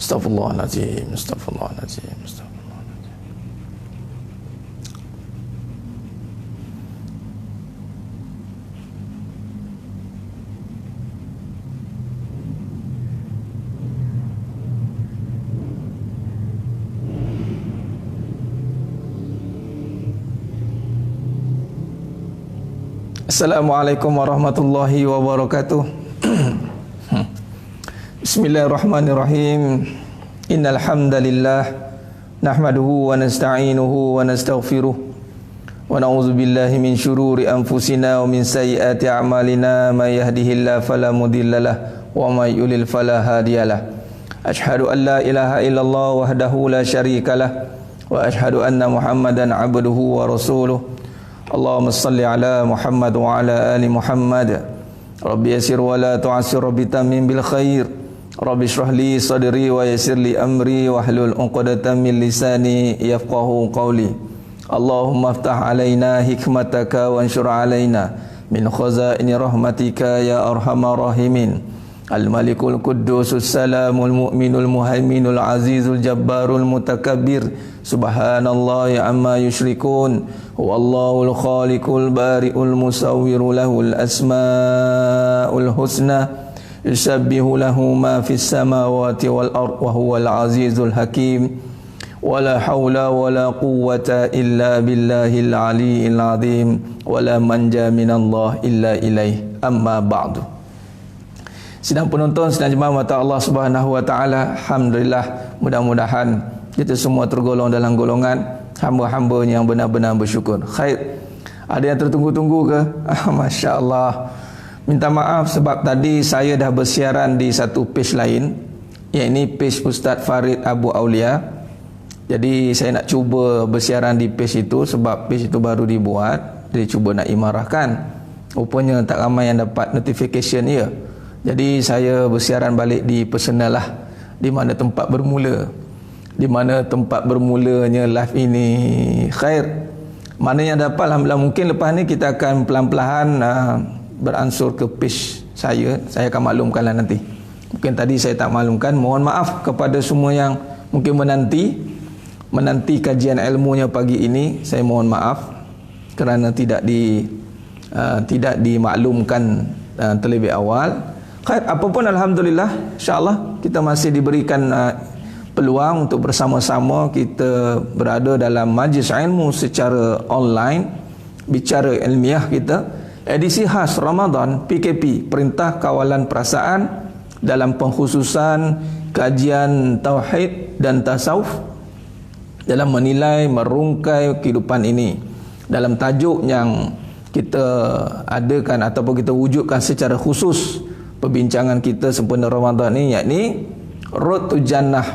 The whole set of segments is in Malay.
Astaghfirullahaladzim, astaghfirullahaladzim, astaghfirullahaladzim. Assalamualaikum warahmatullahi wabarakatuh. Bismillahirrahmanirrahim. Innal hamdalillah nahmaduhu wa nasta'inuhu wa nastaghfiruh wa na'udzu billahi min shururi anfusina wa min sayyiati a'malina may yahdihillahu fala mudhillalah wa may yudlil fala hadiyalah. Asyhadu an la ilaha illallah wahdahu la syarikalah wa asyhadu anna Muhammadan 'abduhu wa rasuluh. Allahumma salli ala Muhammad wa ala ali Muhammad. Rabbi yasir wa la tu'assir, Rabbi tamim bil khair. Rabbi shrah li sadri wa yassir li amri wa hlul 'uqdatam min lisani yafqahu qawli. Allahumma aftah alaina hikmataka wa anshur alaina min khazaini rahmatika ya arhamar rahimin. Al-Malikul Quddusus Salamul Mu'minul Muhaiminul Azizul Jabbarul Mutakabbir. Subhanallahi amma yushrikun. Huwallahul Khaliqul Bari'ul Musawwiru lahul asmaul husna. Yusabbihu lahu ma fis samawati wal ard wa huwal azizul hakim. Wala hawla wala quwwata illa billahil aliyyil azim. Wala manja minallah illa ilaih. Amma ba'du. Sidang penonton, sidang jemaah mata Allah Subhanahu wa taala, alhamdulillah, mudah-mudahan kita semua tergolong dalam golongan hamba-hambanya yang benar-benar bersyukur. Khair. Ada yang tertunggu-tunggu ke? Masya-Allah. Minta maaf sebab tadi saya dah bersiaran di satu page lain, iaitu page Ustaz Farid Abu Aulia. Jadi saya nak cuba bersiaran di page itu sebab page itu baru dibuat. Jadi cuba nak imarahkan. Rupanya tak ramai yang dapat notification ya. Jadi saya bersiaran balik di personal lah, di mana tempat bermula, di mana tempat bermulanya live ini. Khair. Mana yang dapat, alhamdulillah, mungkin lepas ni kita akan pelan-pelan beransur ke page saya akan maklumkanlah nanti. Mungkin tadi saya tak maklumkan, mohon maaf kepada semua yang mungkin menanti kajian ilmunya pagi ini. Saya mohon maaf kerana tidak dimaklumkan terlebih awal. Khair, apapun alhamdulillah, insya-Allah kita masih diberikan peluang untuk bersama-sama kita berada dalam majlis ilmu secara online, bicara ilmiah kita, edisi khas Ramadan PKP, Perintah Kawalan Perasaan, dalam pengkhususan kajian tauhid dan tasawuf dalam menilai merungkai kehidupan ini, dalam tajuk yang kita adakan ataupun kita wujudkan secara khusus perbincangan kita sempena Ramadan ni, yakni Road to Jannah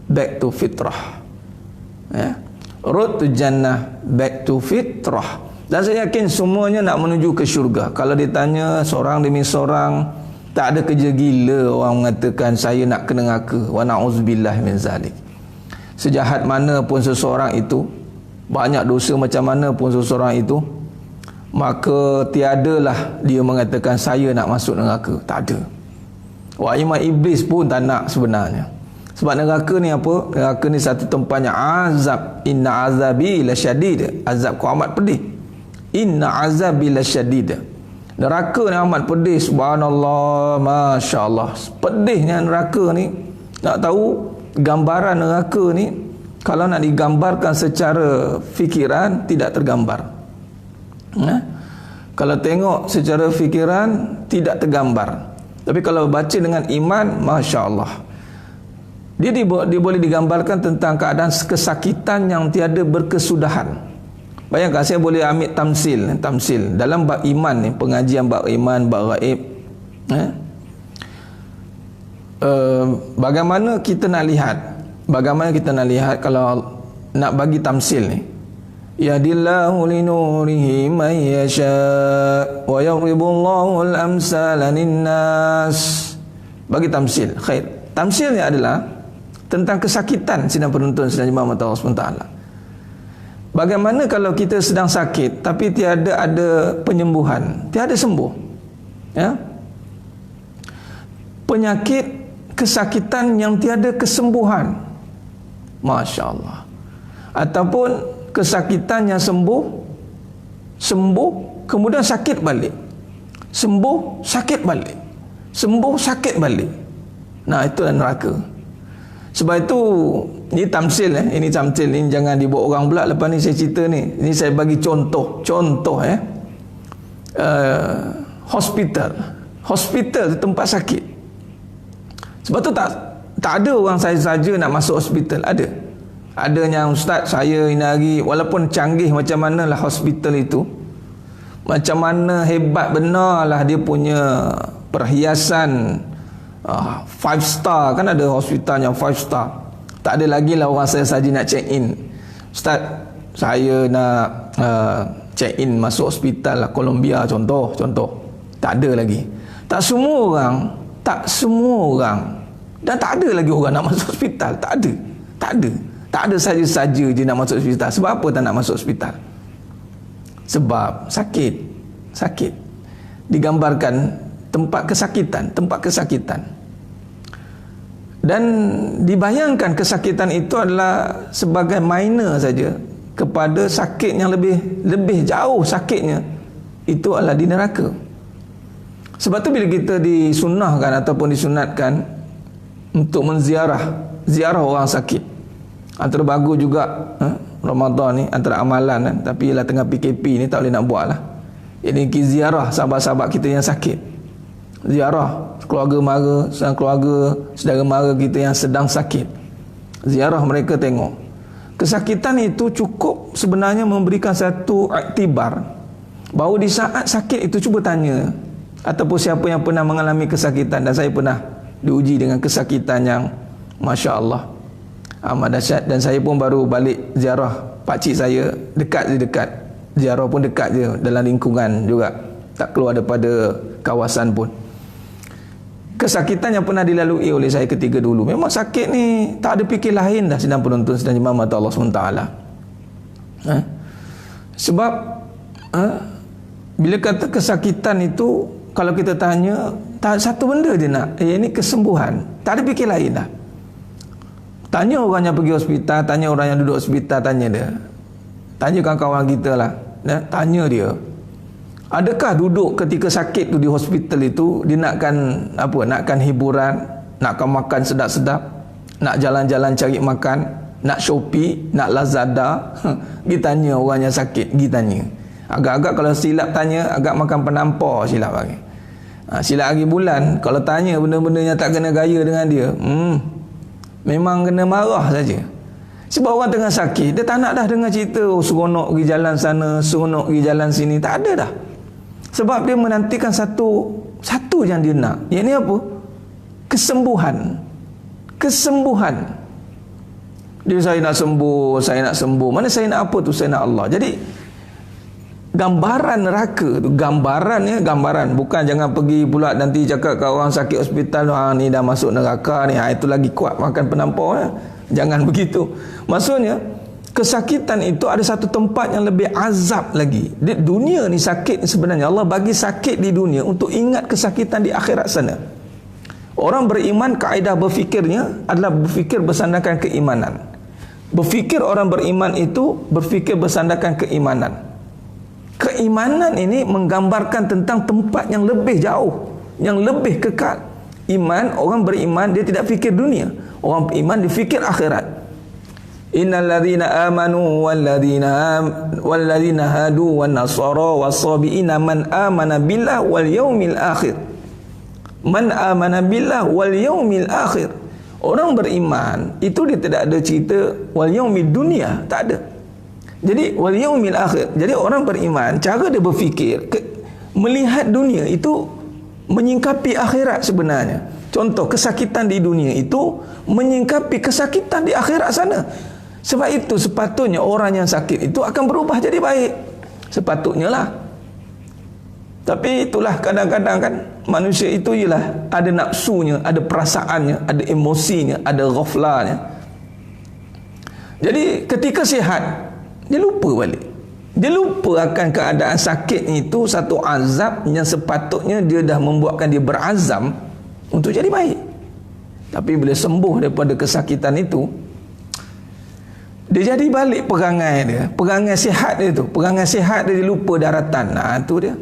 Back to Fitrah, ya. Road to Jannah Back to Fitrah. Dan saya yakin semuanya nak menuju ke syurga. Kalau ditanya seorang demi seorang, tak ada kerja gila orang mengatakan saya nak kena neraka. Wa na'udzubillah min zalik. Sejahat mana pun seseorang itu, banyak dosa macam mana pun seseorang itu, maka tiadalah dia mengatakan saya nak masuk neraka. Tak ada. Wah, imam iblis pun tak nak sebenarnya. Sebab neraka ni apa? Neraka ni satu tempatnya azab. Inna azabi lasyadid. Azab ku amat pedih. Inna azabi lasyadid. Neraka ni amat pedih. Subhanallah, masya-Allah. Pedihnya neraka ni. Nak tahu gambaran neraka ni, kalau nak digambarkan secara fikiran tidak tergambar. Kalau tengok secara fikiran tidak tergambar, tapi kalau baca dengan iman, masya Allah, dia boleh digambarkan tentang keadaan kesakitan yang tiada berkesudahan. Bayangkan, saya boleh ambil tamsil dalam bab iman ni, pengajian bab iman, bab gaib. Bagaimana kita nak lihat kalau nak bagi tamsil ni, yahdillahu linurihi man yasha wa yadribullahu al-amsala linnas. Bagi tamsil. Khair. Tamsilnya adalah tentang kesakitan, sidang penonton, sidang jemaah mata Allah SWT. Bagaimana kalau kita sedang sakit tapi tiada ada penyembuhan, tiada sembuh, ya? penyakit kesakitan yang tiada kesembuhan. Masya Allah. Ataupun kesakitan yang sembuh kemudian sakit balik, sembuh sakit balik, sembuh sakit balik. Nah, itulah neraka. Sebab itu ini tamsil, ini tamsil, ini jangan dibawa orang pula. Lepas ni saya cerita ni, ini saya bagi contoh hospital tu tempat sakit. Sebab tu tak ada orang saja nak masuk hospital. Ada yang ustaz, saya ini hari walaupun canggih macam manalah hospital itu, macam mana hebat benarlah dia punya perhiasan 5 star, kan ada hospital yang 5 star. Tak ada lagi lah orang saya saja nak check in. Ustaz, saya nak check in masuk hospital lah Columbia contoh. Tak ada lagi. Tak semua orang dan tak ada lagi orang nak masuk hospital. Tak ada saja-saja je nak masuk hospital. Sebab apa tak nak masuk hospital? Sebab sakit. Digambarkan tempat kesakitan. Dan dibayangkan kesakitan itu adalah sebagai minor saja kepada sakit yang lebih jauh sakitnya, itu adalah di neraka. Sebab tu bila kita disunnahkan ataupun disunatkan untuk ziarah orang sakit, antara bagus juga Ramadan ni, antara amalan tapi ialah tengah PKP ni tak boleh nak buat lah. Ini ziarah sahabat-sahabat kita yang sakit, ziarah keluarga saudara mara kita yang sedang sakit, ziarah mereka, tengok kesakitan itu. Cukup sebenarnya memberikan satu iktibar bahawa di saat sakit itu cuba tanya, ataupun siapa yang pernah mengalami kesakitan, dan saya pernah diuji dengan kesakitan yang Masya Allah amat dahsyat. Dan saya pun baru balik ziarah pakcik saya, dekat ziarah pun dekat je, dalam lingkungan juga, tak keluar daripada kawasan pun. Kesakitan yang pernah dilalui oleh saya ketika dulu, memang sakit ni tak ada fikir lain dah, sedang penonton sedang jemaah mata Allah SWT. Sebab bila kata kesakitan itu, kalau kita tanya, tak satu benda dia nak, ini kesembuhan, tak ada fikir lain dah. Tanya orang yang pergi hospital, tanya orang yang duduk hospital, tanya dia, tanya kawan-kawan kita lah, tanya dia, adakah duduk ketika sakit tu di hospital itu dia nakkan hiburan, nakkan makan sedap-sedap, nak jalan-jalan cari makan, nak Shopee, nak Lazada? Pergi tanya orang yang sakit, pergi tanya. Agak-agak kalau silap tanya, agak makan penampar silap lagi. Silap hari bulan, kalau tanya benda-benda yang tak kena gaya dengan dia, memang kena marah saja. Sebab orang tengah sakit, dia tak nak dah dengar cerita seronok pergi jalan sana, seronok pergi jalan sini. Tak ada dah. Sebab dia menantikan satu yang dia nak. Yang ni apa? Kesembuhan. Dia, saya nak sembuh. Mana saya nak apa tu? Saya nak Allah. Jadi gambaran neraka tu, gambaran, bukan jangan pergi pula nanti cakap ke orang sakit hospital, ni dah masuk neraka ni, itu lagi kuat makan penampar. Jangan begitu. Maksudnya kesakitan itu ada satu tempat yang lebih azab lagi. Di dunia ni sakit sebenarnya Allah bagi sakit di dunia untuk ingat kesakitan di akhirat sana. Orang beriman, kaedah berfikirnya adalah berfikir bersandarkan keimanan. Berfikir orang beriman itu berfikir bersandarkan keimanan. Keimanan ini menggambarkan tentang tempat yang lebih jauh, yang lebih kekal. Iman, orang beriman dia tidak fikir dunia. Orang beriman dia fikir akhirat. Innal ladzina amanu wal ladzina hadu wan nasara was-sabiina man amana billah wal yaumil akhir. Man amana billah wal yaumil akhir. Orang beriman itu dia tidak ada cerita wal yaumid dunia, tak ada. Jadi wal yaumil akhir. Jadi orang beriman, cara dia berfikir melihat dunia itu menyingkapi akhirat sebenarnya. Contoh kesakitan di dunia itu menyingkapi kesakitan di akhirat sana. Sebab itu sepatutnya orang yang sakit itu akan berubah jadi baik. Sepatutnya lah. Tapi itulah kadang-kadang kan manusia itu ialah ada nafsunya, ada perasaannya, ada emosinya, ada ghaflahnya. Jadi ketika sihat, dia lupa balik. Dia lupa akan keadaan sakit itu satu azab yang sepatutnya dia dah membuatkan dia berazam untuk jadi baik. Tapi bila sembuh daripada kesakitan itu, dia jadi balik perangai dia, perangai sihat dia tu. Perangai sihat dia lupa daratan. Tu dia.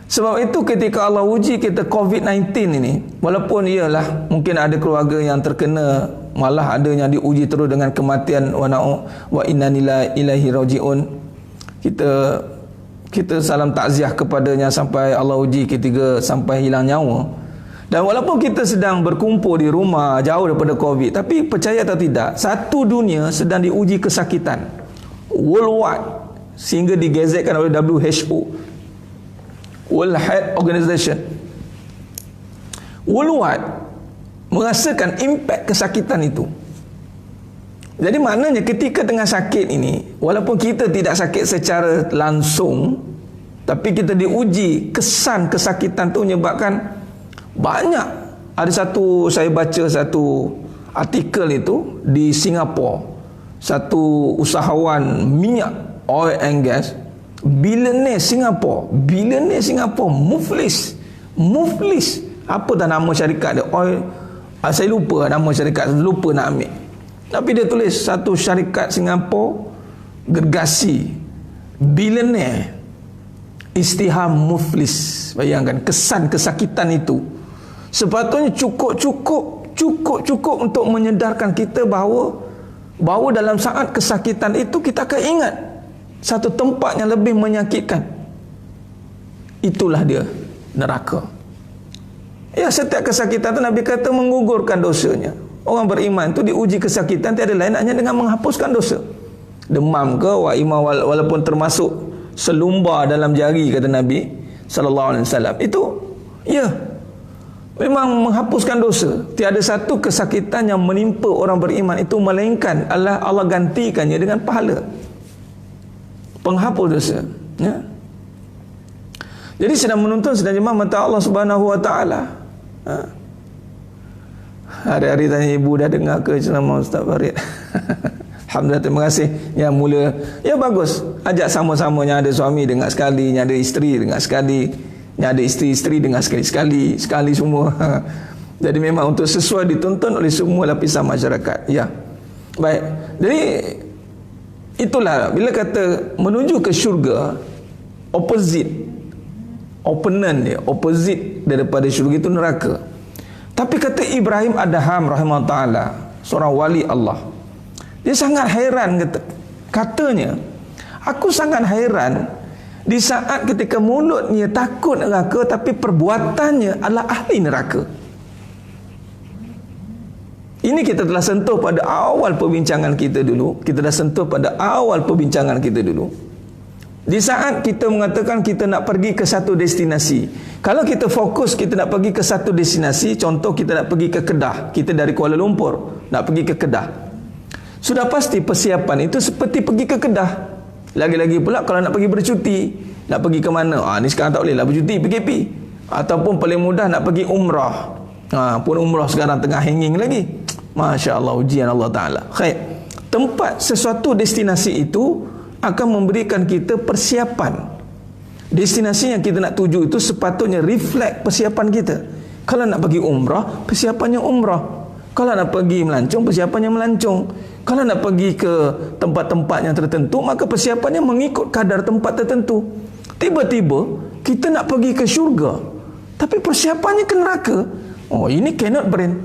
Sebab itu ketika Allah uji kita COVID-19 ini, walaupun iyalah mungkin ada keluarga yang terkena, malah ada yang diuji terus dengan kematian, wa inna ilaihi rajiun. Kita salam takziah kepadanya sampai Allah uji ketiga sampai hilang nyawa. Dan walaupun kita sedang berkumpul di rumah jauh daripada COVID, tapi percaya atau tidak, satu dunia sedang diuji kesakitan worldwide, sehingga digazetkan oleh WHO, World Health Organization, worldwide merasakan impak kesakitan itu. Jadi maknanya ketika tengah sakit ini, walaupun kita tidak sakit secara langsung, tapi kita diuji, kesan kesakitan itu menyebabkan banyak. Saya baca satu artikel itu di Singapura, satu usahawan minyak, oil and gas, billionaire Singapura, Muflis, apa dah nama syarikat dia, oil, saya lupa nama syarikat, lupa nak ambil, tapi dia tulis satu syarikat Singapura gergasi, billionaire Istiham Muflis. Bayangkan kesan kesakitan itu. Sepatutnya cukup untuk menyedarkan kita bahawa dalam saat kesakitan itu kita akan ingat satu tempat yang lebih menyakitkan. Itulah dia, neraka. Ya, setiap kesakitan itu Nabi kata menggugurkan dosanya. Orang beriman itu diuji kesakitan tiada lain hanya dengan menghapuskan dosa. Demam ke, walaupun termasuk selumbar dalam jari, kata Nabi sallallahu alaihi wasallam, itu ya memang menghapuskan dosa. Tiada satu kesakitan yang menimpa orang beriman itu melainkan Allah gantikannya dengan pahala penghapus dosa, ya. Jadi sedang menuntun, sedang jemaah mata Allah Subhanahu wa taala. Hari-hari tanya ibu dah dengar ke ceramah Ustaz Farid? Alhamdulillah, terima kasih. Yang mula, ya bagus. Ajak sama-sama, yang ada suami dengar sekali, yang ada isteri dengar sekali, yang ada isteri dengar sekali semua. Jadi memang untuk sesuai dituntun oleh semua lapisan masyarakat. Ya. Baik. Jadi itulah bila kata menuju ke syurga, opponent daripada syurga itu neraka. Tapi kata Ibrahim Adham rahimahullah ta'ala, seorang wali Allah, dia sangat hairan, katanya, aku sangat hairan di saat ketika mulutnya takut neraka tapi perbuatannya adalah ahli neraka. Ini kita telah sentuh pada awal perbincangan kita dulu. Di saat kita mengatakan kita nak pergi ke satu destinasi, kalau kita fokus kita nak pergi ke satu destinasi, contoh kita nak pergi ke Kedah, kita dari Kuala Lumpur nak pergi ke Kedah, sudah pasti persiapan itu seperti pergi ke Kedah. Lagi-lagi pula kalau nak pergi bercuti, nak pergi ke mana? Ni sekarang tak boleh lah bercuti, PKP. Ataupun paling mudah nak pergi umrah. Pun umrah sekarang tengah hanging lagi. Masya Allah, ujian Allah Ta'ala. Khair. Tempat sesuatu destinasi itu akan memberikan kita persiapan. Destinasi yang kita nak tuju itu sepatutnya reflect persiapan kita. Kalau nak pergi umrah, persiapannya umrah. Kalau nak pergi melancong, persiapannya melancong. Kalau nak pergi ke tempat-tempat yang tertentu, maka persiapannya mengikut kadar tempat tertentu. Tiba-tiba kita nak pergi ke syurga, tapi persiapannya ke neraka. Ini cannot brain.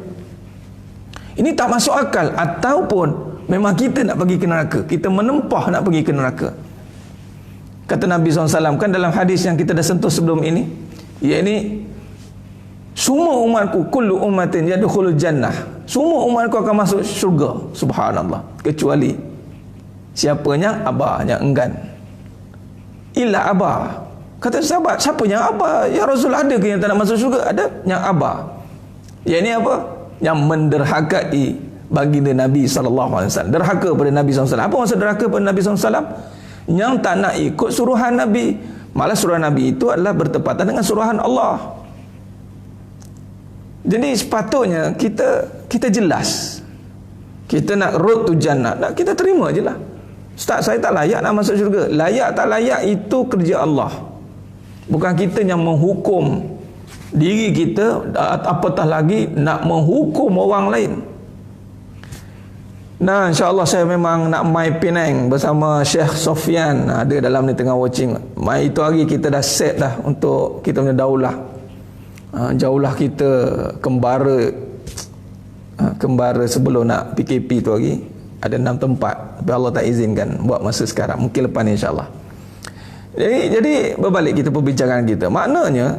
Ini tak masuk akal. Ataupun memang kita nak pergi ke neraka, kita menempah nak pergi ke neraka. Kata Nabi SAW kan dalam hadis yang kita dah sentuh sebelum ini, iaitu semua umatku, kullu ummatin yadkhulul jannah, semua umatku akan masuk syurga, subhanallah, kecuali siapanya? Abah, yang enggan. Illa abah. Kata sahabat, siapa yang abah? Ya Rasul, ada ke yang tak nak masuk syurga? Ada, yang abah. Yang ini apa? Yang menderhakai baginda Nabi SAW. Derhaka pada Nabi SAW. Apa maksud derhaka pada Nabi SAW? Yang tak nak ikut suruhan Nabi. Malah suruhan Nabi itu adalah bertepatan dengan suruhan Allah. Jadi sepatutnya kita jelas. Kita nak road to jannah, kita terima je lah. Ustaz, saya tak layak nak masuk syurga. Layak tak layak itu kerja Allah. Bukan kita yang menghukum diri kita, apatah lagi nak menghukum orang lain. Nah, insyaAllah saya memang nak mai Penang bersama Syekh Sofian. Ada dalam ni tengah watching. Mai itu hari kita dah set dah untuk kita punya daulah. Jauhlah kita kembara sebelum nak PKP tu hari. Ada 6 tempat. Tapi Allah tak izinkan buat masa sekarang. Mungkin lepas ni insyaAllah. Jadi berbalik kita perbincangan kita. Maknanya,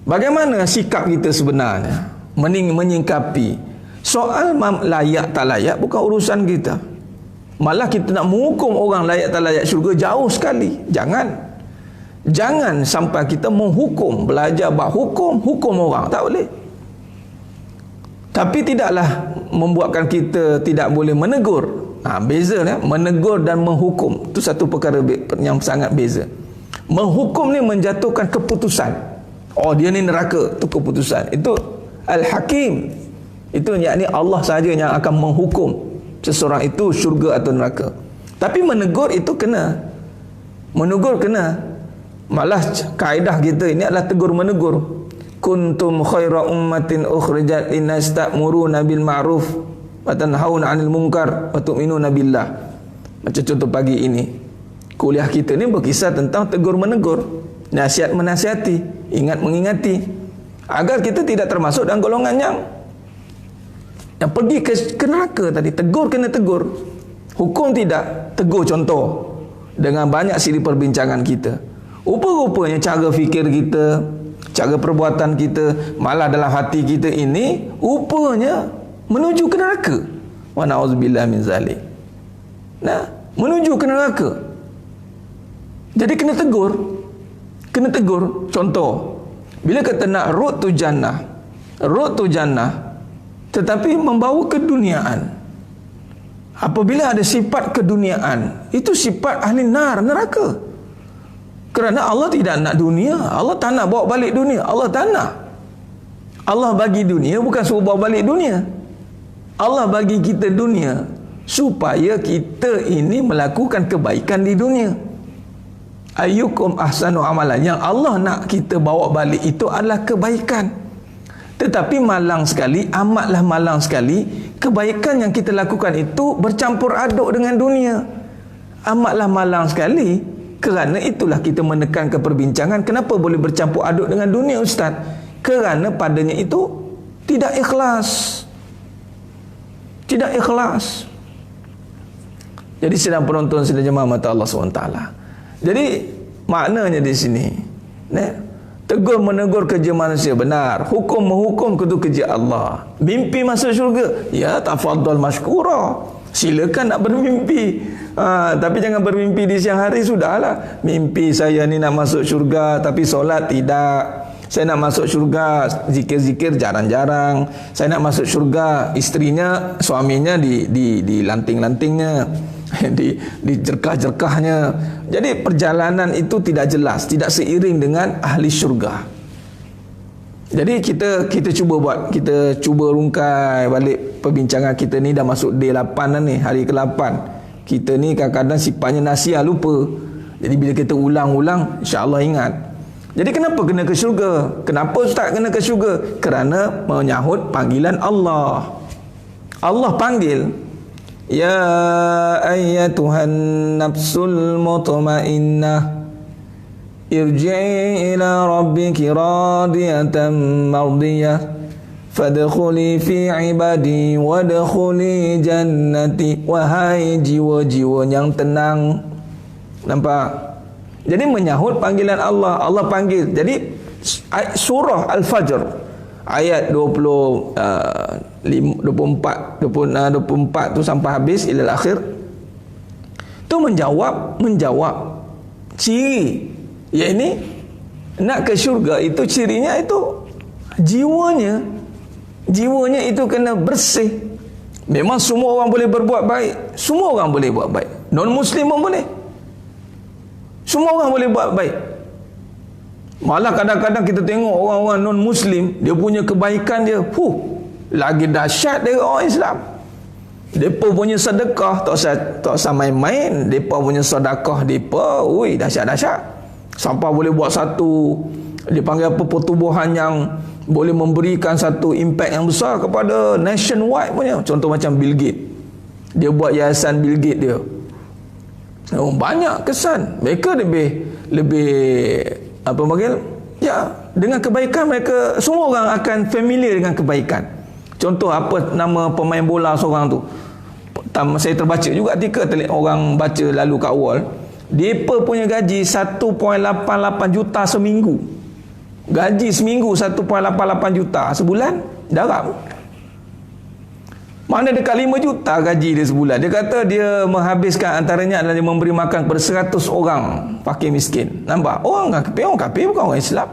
bagaimana sikap kita sebenarnya menyingkapi soal layak tak layak bukan urusan kita. Malah kita nak menghukum orang layak tak layak syurga jauh sekali. Jangan sampai kita menghukum, belajar bab hukum orang. Tak boleh. Tapi tidaklah membuatkan kita tidak boleh menegur. Beza ya, menegur dan menghukum. Itu satu perkara yang sangat beza. Menghukum ni menjatuhkan keputusan. Oh, dia ni neraka, itu keputusan. Itu Al-Hakim. Itu yakni Allah sahaja yang akan menghukum seseorang itu syurga atau neraka. Tapi menegur itu kena. Menegur kena. Malah kaedah kita ini adalah tegur menegur. Kuntum khaira ummatin ukhrijat linnas ta'muruna bil ma'ruf wa tanhauna 'anil munkar wa tu'minuna billah. Macam contoh pagi ini. Kuliah kita ni berkisah tentang tegur menegur, nasihat menasihati, ingat mengingati, agar kita tidak termasuk dalam golongan yang pergi ke neraka tadi. Tegur kena tegur, hukum tidak. Tegur contoh dengan banyak siri perbincangan kita. Rupa-rupanya cara fikir kita, cara perbuatan kita, malah dalam hati kita ini rupanya menuju ke neraka. Wa na'udzubillah min zalik. Nah, menuju ke neraka. Jadi kena tegur. Kena tegur. Contoh, bila kata nak road to jannah, tetapi membawa keduniaan. Apabila ada sifat keduniaan, itu sifat ahli neraka. Kerana Allah tidak nak dunia. Allah tak nak bawa balik dunia. Allah tak nak. Allah bagi dunia bukan suruh bawa balik dunia. Allah bagi kita dunia supaya kita ini melakukan kebaikan di dunia. Ayyukum ahsanu amalan. Yang Allah nak kita bawa balik itu adalah kebaikan. Tetapi malang sekali, amatlah malang sekali, kebaikan yang kita lakukan itu bercampur aduk dengan dunia. Amatlah malang sekali. Kerana itulah kita menekankan perbincangan, kenapa boleh bercampur aduk dengan dunia, Ustaz? Kerana padanya itu tidak ikhlas. Tidak ikhlas. Jadi sedang penonton, sedang jemaah mata Allah SWT. Jadi maknanya di sini, tegur menegur kerja manusia benar, hukum menghukum itu kerja Allah. Mimpi masuk syurga, ya tafadhal mashkura, silakan nak bermimpi. Tapi jangan bermimpi di siang hari. Sudahlah, mimpi saya ni nak masuk syurga tapi solat tidak. Saya nak masuk syurga, zikir-zikir jarang-jarang. Saya nak masuk syurga, istrinya, suaminya di lanting-lantingnya, di jerkah-jerkahnya. Jadi perjalanan itu tidak jelas, tidak seiring dengan ahli syurga. Jadi kita cuba rungkai balik perbincangan kita ni. Dah masuk day 8 dah ni, hari ke-8. Kita ni kadang-kadang sifatnya nasiah, lupa. Jadi bila kita ulang-ulang, insya-Allah ingat. Jadi kenapa kena ke syurga? Kenapa Ustaz kena ke syurga? Kerana menyahut panggilan Allah. Allah panggil, ya ayyatuhan nafsul mutmainnah, irji'i ila rabbiki radiyatan mardiyah, fadkhuli fi ibadi wadkhuli jannati. Wahai jiwa-jiwa yang tenang. Nampak? Jadi menyahut panggilan Allah. Allah panggil. Jadi surah Al-Fajr ayat 24 tu sampai habis ilal akhir tu menjawab ciri, yakni nak ke syurga itu cirinya itu jiwanya itu kena bersih. Memang semua orang boleh berbuat baik, semua orang boleh buat baik, non muslim pun boleh, semua orang boleh buat baik. Malah kadang-kadang kita tengok orang-orang non muslim, dia punya kebaikan dia lagi dahsyat dari orang Islam. Depa punya sedekah tak usah main-main. Depa punya sedekah depa dahsyat-dahsyat. Sampai boleh buat satu Dipanggil apa, pertubuhan yang boleh memberikan satu impact yang besar kepada nationwide punya. Contoh macam Bill Gates. Dia buat yayasan Bill Gates dia. Banyak kesan. Mereka lebih apa panggil? Ya, dengan kebaikan mereka, semua orang akan familiar dengan kebaikan. Contoh apa nama pemain bola seorang tu. Saya terbaca juga ketika orang baca lalu kat wall. Depa punya gaji 1.88 juta seminggu. Gaji seminggu 1.88 juta, sebulan darab. Mana dekat 5 juta gaji dia sebulan. Dia kata dia menghabiskan, antaranya adalah dia memberi makan kepada 100 orang fakir miskin. Nampak? Orang kafir bukan orang Islam.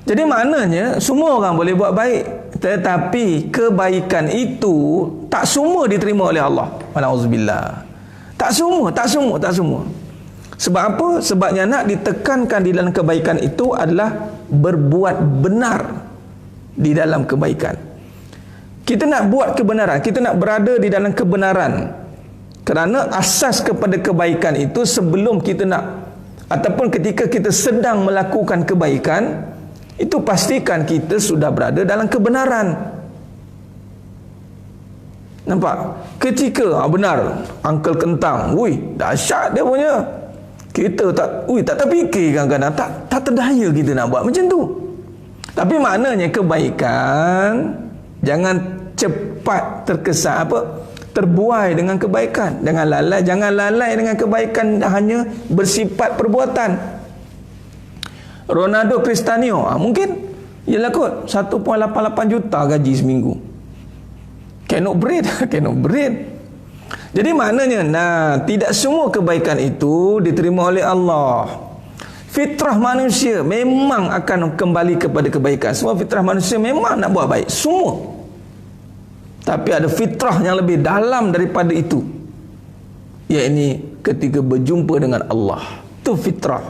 Jadi maknanya semua orang boleh buat baik, tetapi kebaikan itu tak semua diterima oleh Allah. Alhamdulillah. Tak semua. Sebab apa? Sebabnya nak ditekankan di dalam kebaikan itu adalah berbuat benar di dalam kebaikan. Kita nak buat kebenaran, kita nak berada di dalam kebenaran. Kerana asas kepada kebaikan itu, sebelum kita nak ataupun ketika kita sedang melakukan kebaikan, itu pastikan kita sudah berada dalam kebenaran. Nampak? Ketika benar Uncle Kentang, dahsyat dia punya. Kita tak terfikir kadang-kadang, tak terdaya kita nak buat macam tu. Tapi maknanya kebaikan jangan cepat terkesan terbuai dengan kebaikan. Jangan lalai dengan kebaikan hanya bersifat perbuatan. Ronaldo Cristiano mungkin ialah kot 1.88 juta gaji seminggu. Cannot breed. Jadi maknanya tidak semua kebaikan itu diterima oleh Allah. Fitrah manusia memang akan kembali kepada kebaikan. Semua fitrah manusia memang nak buat baik, semua. Tapi ada fitrah yang lebih dalam daripada itu, iaitu ketika berjumpa dengan Allah. Itu fitrah.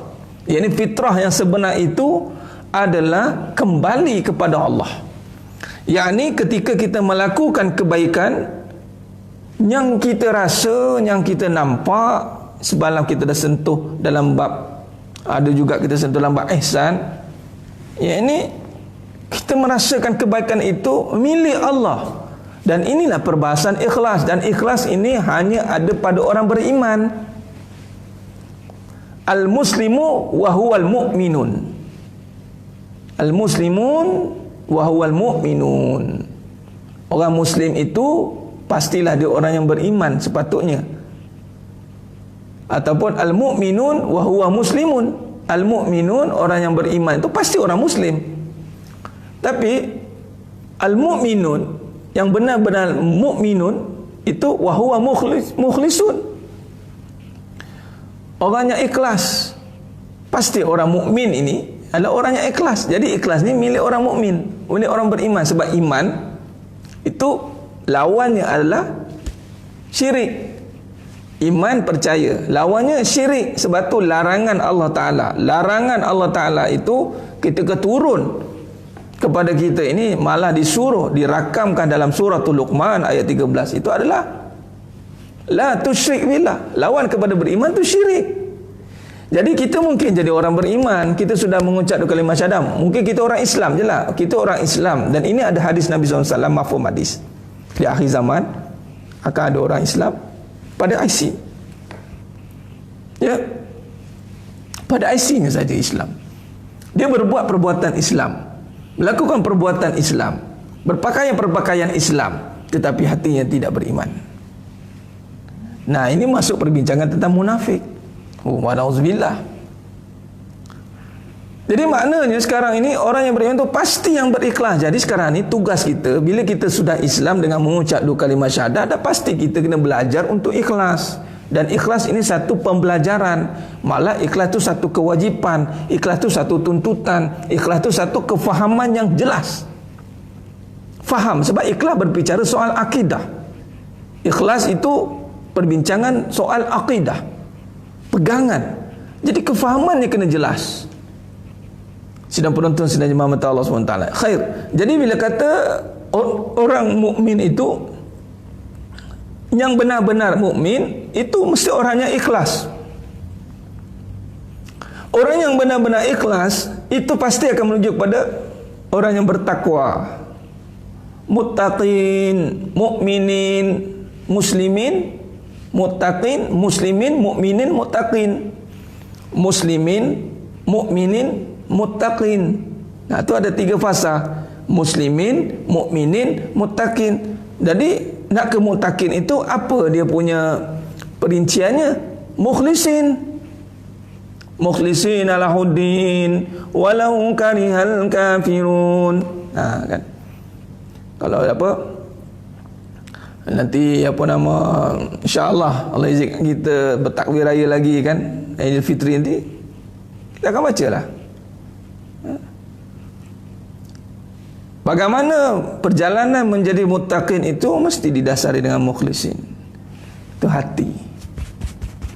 Iaitu fitrah yang sebenar itu adalah kembali kepada Allah. Iaitu ketika kita melakukan kebaikan, yang kita rasa, yang kita nampak, semalam kita dah sentuh dalam bab, ada juga kita sentuh dalam bab ihsan, iaitu kita merasakan kebaikan itu milik Allah. Dan inilah perbahasan ikhlas. Dan ikhlas ini hanya ada pada orang beriman. Al-muslimu wa huwal mu'minun. Al-muslimun wa huwal mu'minun. Orang muslim itu pastilah dia orang yang beriman sepatutnya. Ataupun al-mu'minun wa huwa muslimun. Al-mu'minun, orang yang beriman itu pasti orang muslim. Tapi al-mu'minun, yang benar-benar mukminun itu wa huwa mukhlisun. Orang yang ikhlas. Pasti orang mukmin ini adalah orang yang ikhlas. Jadi ikhlas ni milik orang mukmin, milik orang beriman. Sebab iman itu lawannya adalah syirik. Iman percaya, lawannya syirik. Sebab tu larangan Allah Ta'ala. Larangan Allah Ta'ala itu ketika turun kepada kita ini malah disuruh, dirakamkan dalam suratul Luqman ayat 13. Itu adalah la tusyrik billah. Lawan kepada beriman tu syirik. Jadi kita mungkin jadi orang beriman, kita sudah mengucap kalimah syahadah. Mungkin kita orang Islam je lah. Kita orang Islam. Dan ini ada hadis Nabi SAW, mafhum hadis. Di akhir zaman akan ada orang Islam pada IC. Ya. Pada IC-nya saja Islam. Dia berbuat perbuatan Islam, melakukan perbuatan Islam, berpakaian Islam, tetapi hatinya tidak beriman. Nah, ini masuk perbincangan tentang munafik. Wa'alauzubillah. Jadi maknanya sekarang ini orang yang beriman itu pasti yang berikhlas. Jadi sekarang ini tugas kita, bila kita sudah Islam dengan mengucap dua kalimah syahadah, dah pasti kita kena belajar untuk ikhlas. Dan ikhlas ini satu pembelajaran. Malah ikhlas itu satu kewajipan. Ikhlas itu satu tuntutan. Ikhlas itu satu kefahaman yang jelas. Faham. Sebab ikhlas berbicara soal akidah. Ikhlas itu perbincangan soal akidah, pegangan. Jadi kefahamannya kena jelas. Sidang penonton, sidang jemaah mata Allah SWT. Khair. Jadi bila kata orang mukmin itu, yang benar-benar mukmin itu mesti orangnya ikhlas. Orang yang benar-benar ikhlas itu pasti akan menuju kepada orang yang bertakwa, muttaqin, mukminin, muslimin, muttaqin, muslimin, mukminin, muttaqin. Muslimin, mukminin, muttaqin. Nah, itu ada 3 fasa. Muslimin, mukminin, muttaqin. Jadi nak ke muttaqin itu apa dia punya perinciannya? Mukhlisin. Mukhlisin lahuddin walau karihal kafirun. Kan. Kalau apa? Nanti apa nama, insya-Allah Allah izinkan kita bertakbir raya lagi kan, Aidil Fitri nanti kita akan bacalah. Bagaimana perjalanan menjadi muttaqin itu mesti didasari dengan mukhlisin. Itu hati.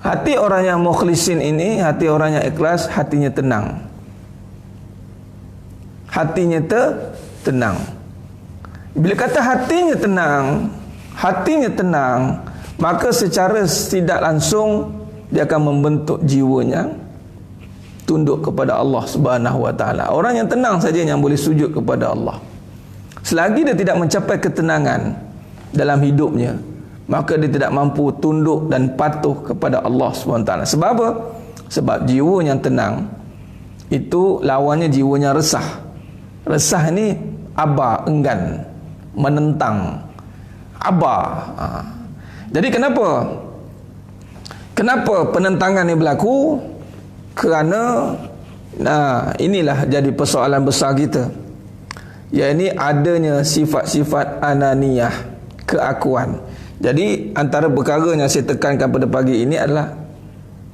Hati orang yang mukhlisin ini, hati orang yang ikhlas, hatinya tenang. Hatinya tenang. Bila kata hatinya tenang, maka secara tidak langsung dia akan membentuk jiwanya tunduk kepada Allah Subhanahu wa taala. Orang yang tenang saja yang boleh sujud kepada Allah. Selagi dia tidak mencapai ketenangan dalam hidupnya, maka dia tidak mampu tunduk dan patuh kepada Allah SWT. Sebab apa? Sebab jiwa yang tenang itu lawannya jiwanya resah. Resah ni aba, enggan, menentang, aba. Jadi kenapa penentangan ni berlaku? Kerana inilah jadi persoalan besar kita, iaitu adanya sifat-sifat ananiyah, keakuan. Jadi antara perkara yang saya tekankan pada pagi ini adalah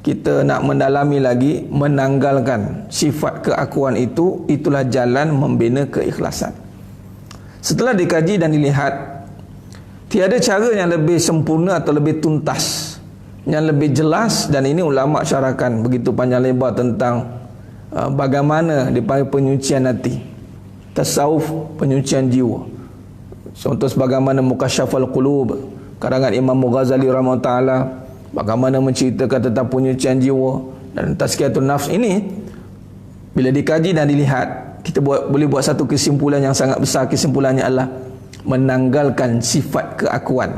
kita nak mendalami lagi, menanggalkan sifat keakuan itu. Itulah jalan membina keikhlasan. Setelah dikaji dan dilihat, tiada cara yang lebih sempurna atau lebih tuntas, yang lebih jelas, dan ini ulama syarahkan begitu panjang lebar tentang bagaimana dipanggil penyucian hati, tasawuf, penyucian jiwa. Contoh sebagaimana Mukasyafal Qulub karangan Imam Ghazali rahimahullah taala, bagaimana menceritakan tentang penyucian jiwa dan tazkiyatun nafs ini. Bila dikaji dan dilihat, kita boleh buat satu kesimpulan yang sangat besar. Kesimpulannya adalah menanggalkan sifat keakuan.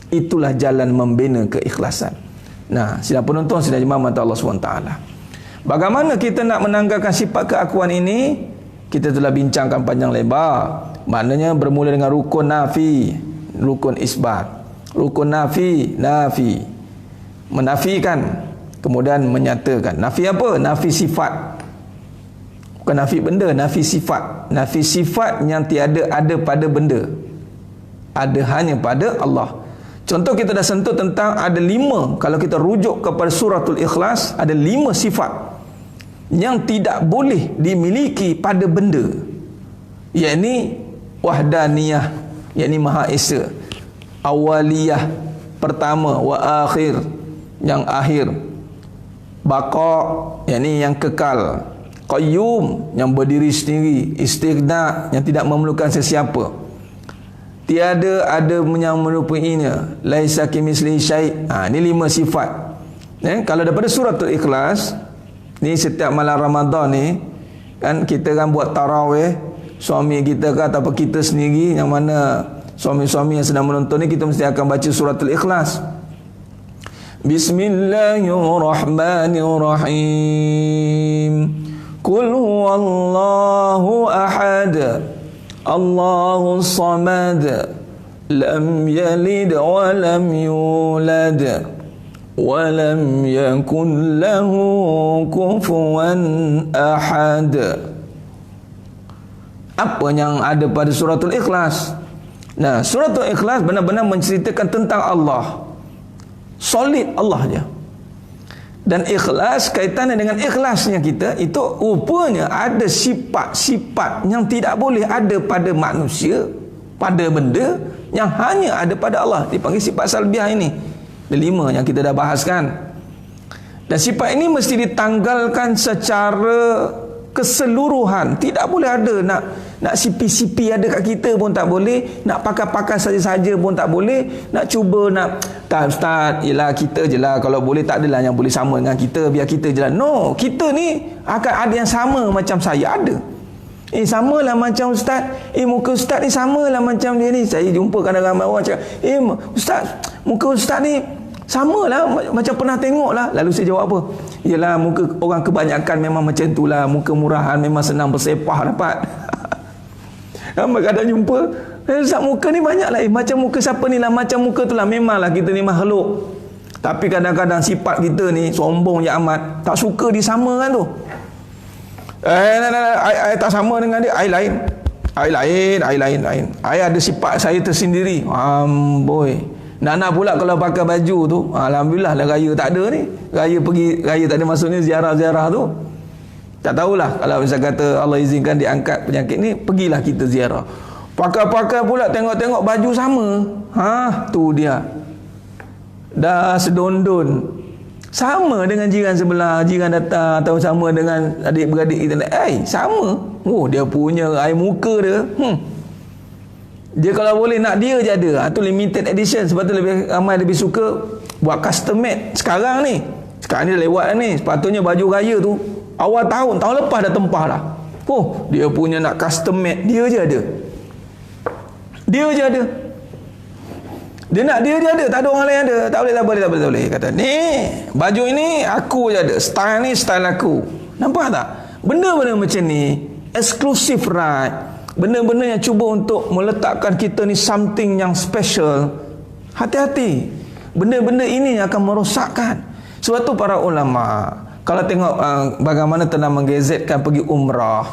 Itulah jalan membina keikhlasan. Nah, sidang penonton, sidang jemaah mata Allah SWT, bagaimana kita nak menanggalkan sifat keakuan ini? Kita telah bincangkan panjang lebar. Maknanya bermula dengan rukun nafi, rukun isbat. Rukun nafi, menafikan, kemudian menyatakan. Nafi apa? Nafi sifat. Bukan nafi benda, nafi sifat. Nafi sifat yang tiada ada pada benda, ada hanya pada Allah. Contoh kita dah sentuh tentang ada 5, kalau kita rujuk kepada suratul Ikhlas, ada 5 sifat yang tidak boleh dimiliki pada benda, yakni wahdaniyah, yakni Maha Esa, awaliyah, pertama, wa akhir, yang akhir, baqa, yakni yang kekal, qayyum, yang berdiri sendiri, istighna, yang tidak memerlukan sesiapa, tiada ada yang menyerupainya, laisa kimislihi syai'. Ini 5 sifat. Kalau daripada suratul Ikhlas ni, setiap malam Ramadan ni kan, kita kan buat tarawih, suami kita kan ataupun kita sendiri, yang mana suami-suami yang sedang menonton ni, kita mesti akan baca suratul Ikhlas. Bismillahirrahmanirrahim. Qul huwallahu ahad, Allahus samad, lam yalid wa lam yulad wa lam yakun lahu kufuwan ahad. Apa yang ada pada suratul Ikhlas? Nah, suratul Ikhlas benar-benar menceritakan tentang Allah. Solid Allah je. Dan ikhlas, kaitannya dengan ikhlasnya kita, itu rupanya ada sifat-sifat yang tidak boleh ada pada manusia, pada benda, yang hanya ada pada Allah. Dipanggil sifat salbiah ini. Ada 5 yang kita dah bahaskan. Dan sifat ini mesti ditanggalkan secara keseluruhan. Tidak boleh ada nak Nak sipi-sipi ada kat kita pun tak boleh, nak pakai-pakai saja-saja pun tak boleh, nak cuba nak tak ustaz, yelah kita je lah, kalau boleh tak adalah yang boleh sama dengan kita, biar kita je lah. No, kita ni akan ada yang sama macam saya ada. Samalah macam ustaz. Muka ustaz ni samalah macam dia ni. Saya jumpa kadang-kadang orang cakap, ustaz, muka ustaz ni samalah macam pernah tengok lah. Lalu saya jawab apa? Yelah, muka orang kebanyakan memang macam itulah. Muka murahan memang senang bersepah dapat. Kadang jumpa, ustaz muka ni banyak lah. Macam muka siapa ni lah, macam muka tu lah. Memanglah kita ni makhluk. Tapi kadang-kadang sifat kita ni sombong je amat. Tak suka disamakan tu. I tak sama dengan dia. I lain. I ada sifat saya tersendiri. Amboi. Nak pula kalau pakai baju tu, alhamdulillah lah raya tak ada ni. Raya tak ada, maksudnya ziarah-ziarah tu. Tak tahulah kalau misalnya kata Allah izinkan diangkat penyakit ni, pergilah kita ziarah. Pakai-pakai pula tengok-tengok baju sama. Tu dia. Dah sedondon. Sama dengan jiran sebelah, jiran datang, atau sama dengan adik-beradik kita. Sama. Dia punya air muka dia. Dia kalau boleh nak dia je ada. Itu limited edition. Sebab tu ramai lebih suka buat custom made. Sekarang ni dah lewat ni. Sepatutnya baju raya tu awal tahun lepas dah tempah dah. Dia punya nak custom made. Dia je ada. Dia nak dia ada, tak ada orang lain ada. Tak boleh. Kata, ni baju ini aku je ada. Style ni style aku. Nampak tak? Benda-benda macam ni exclusive right. Benda-benda yang cuba untuk meletakkan kita ni something yang special. Hati-hati. Benda-benda ini yang akan merosakkan. Sebab tu para ulama, kalau tengok bagaimana telah menggezetkan pergi umrah.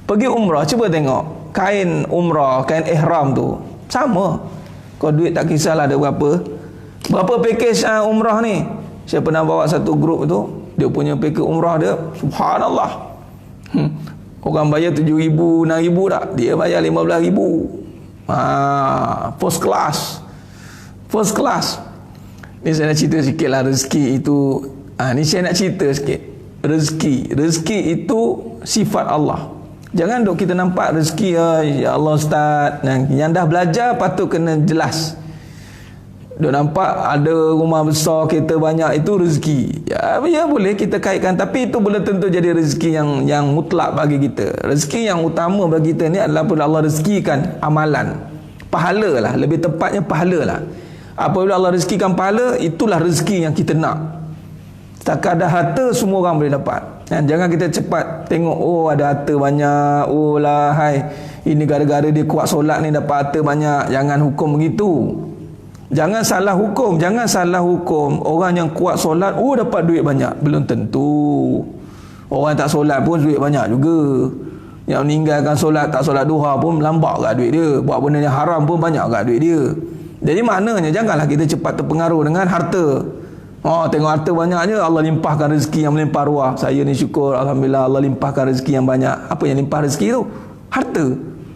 Pergi umrah, cuba tengok kain umrah, kain ihram tu sama. Kau duit tak kisahlah ada berapa package umrah ni. Saya pernah bawa satu grup tu, dia punya package umrah dia, subhanallah. Orang bayar 7,000, 6,000 tak, dia bayar 15,000. First class. Ni saya nak cerita sikit lah rezeki itu. Ni saya nak cerita sikit. Rezeki itu sifat Allah. Jangan duk kita nampak rezeki, ya Allah ustaz, yang dah belajar patut kena jelas. Duk nampak ada rumah besar, kereta banyak, itu rezeki. Ya boleh kita kaitkan, tapi itu belum tentu jadi rezeki yang mutlak bagi kita. Rezeki yang utama bagi kita ni adalah apabila Allah rezekikan amalan. Pahala lah, lebih tepatnya pahala lah. Apabila Allah rezekikan pahala, itulah rezeki yang kita nak. Setakat ada harta, semua orang boleh dapat. Jangan kita cepat tengok, ada harta banyak, ini gara-gara dia kuat solat ni dapat harta banyak. Jangan hukum begitu. Jangan salah hukum. Orang yang kuat solat, dapat duit banyak. Belum tentu. Orang tak solat pun duit banyak juga. Yang meninggalkan solat, tak solat duha pun lambat kat duit dia. Buat benda yang haram pun banyak kat duit dia. Jadi maknanya janganlah kita cepat terpengaruh dengan harta. Tengok harta banyaknya, Allah limpahkan rezeki yang melimpah ruah. Saya ni syukur, alhamdulillah Allah limpahkan rezeki yang banyak. Apa yang limpah rezeki tu? Harta.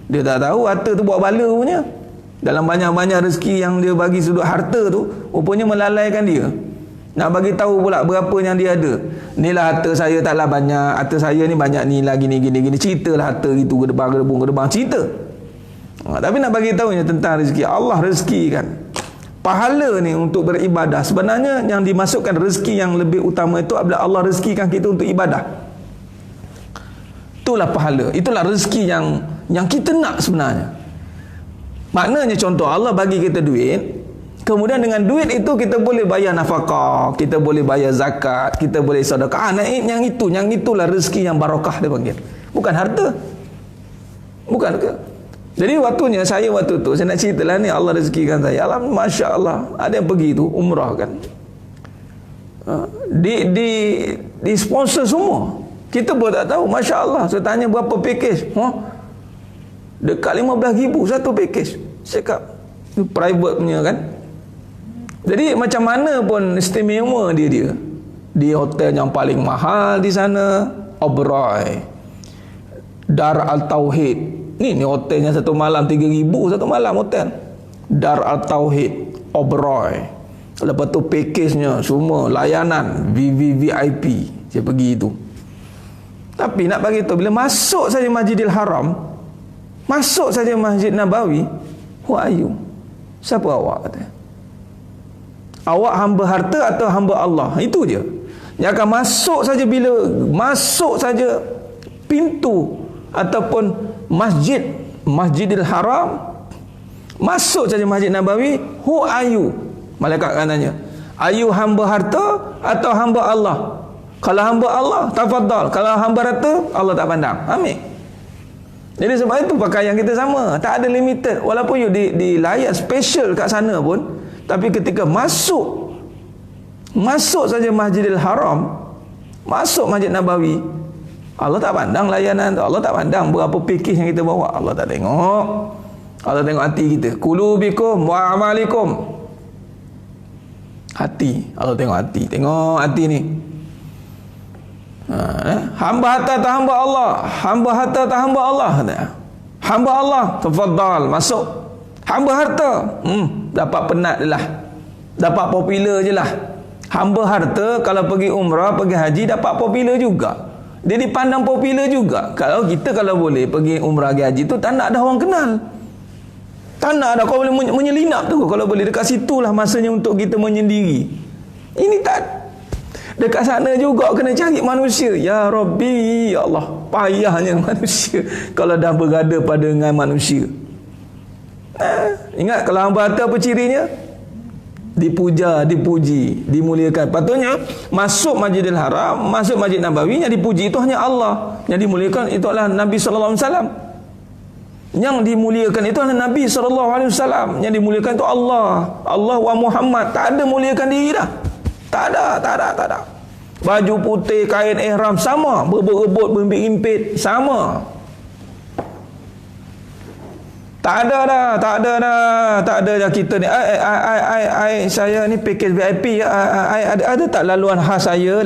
Dia tak tahu harta tu buat bala punya. Dalam banyak-banyak rezeki yang dia bagi sudut harta tu, rupanya melalaikan dia. Nak bagi tahu pula berapa yang dia ada. Inilah harta saya taklah banyak, harta saya ni banyak ni lagi ni gini. Ceritalah harta itu gedebang cerita. Tapi nak bagi tahunya tentang rezeki, Allah rezekikan. Pahala ni untuk beribadah, sebenarnya yang dimasukkan rezeki yang lebih utama itu adalah Allah rezekikan kita untuk ibadah. Itulah pahala, itulah rezeki yang kita nak sebenarnya. Maknanya contoh, Allah bagi kita duit, kemudian dengan duit itu kita boleh bayar nafkah, kita boleh bayar zakat, kita boleh sedekah. Yang itulah rezeki yang barakah dia panggil. Bukan harta. Bukan ke? Jadi saya waktu tu saya nak ceritalah ni, Allah rezekikan saya. Alhamdulillah, Masya Allah, ada yang pergi tu umrah kan. Di sponsor semua. Kita pun tak tahu. Masya Allah, saya tanya berapa package. Dekat 15,000 satu package. Saya cakap itu private punya kan. Jadi macam mana pun istimewa dia. Di hotel yang paling mahal di sana, Oberoi, Dar Al-Tauhid. Ni hotelnya satu malam 3,000 satu malam hotel. Dar Al-Tauhid, Oberoi. Lepas tu package-nya semua layanan VVVIP. Saya pergi itu. Tapi nak bagi tahu, bila masuk saya Masjidil Haram, Masuk saja Masjid Nabawi, who are you? Siapa awak kata? Awak hamba harta atau hamba Allah? Itu je. Jangan masuk saja, bila masuk saja pintu ataupun Masjidil Haram, masuk saja Masjid Nabawi, who are you? Malaikat akan tanya, are you hamba harta atau hamba Allah? Kalau hamba Allah, tafadhal. Kalau hamba harta, Allah tak pandang. Ambil. Jadi sebab itu pakaian kita sama, tak ada limited. Walaupun you dilayan special kat sana pun, tapi ketika masuk saja Masjidil Haram, masuk Masjid Nabawi, Allah tak pandang layanan tu. Allah tak pandang berapa pikir yang kita bawa. Allah tak tengok. Allah tengok hati kita. Qulubikum wa amalikum. Hati. Allah tengok hati. Tengok hati ni. Hamba harta tak hamba Allah. Hamba harta tak hamba Allah. Hamba Allah, tafadhal, masuk. Hamba harta, dapat penat je lah. Dapat popular je lah. Hamba harta kalau pergi umrah, pergi haji, dapat popular juga. Dia dipandang popular juga. Kalau boleh pergi umrah, pergi haji tu, tak nak ada orang kenal. Tak nak ada, kau boleh menyelinap tu. Kalau boleh, dekat situlah masanya untuk kita menyendiri. Ini tak. Dekat sana juga kena cari manusia. Ya Rabbi, ya Allah, payahnya manusia kalau dah berada pada dengan manusia. Ingat, kalau hamba harta apa cirinya? Dipuja, dipuji, dimuliakan. Patutnya masuk Masjidil Haram, masuk Masjid Nabawi, yang dipuji itu hanya Allah. Yang dimuliakan itu adalah Nabi sallallahu alaihi wasallam. Yang dimuliakan itu adalah Nabi sallallahu alaihi wasallam. Yang dimuliakan itu Allah. Allah wa Muhammad. Tak ada muliakan diri dah. Tak ada. Baju putih, kain ihram sama, berebut-rebut, berimpit sama. Tak ada dah kita ni. Saya ni package VIP. Ada tak laluan khas saya?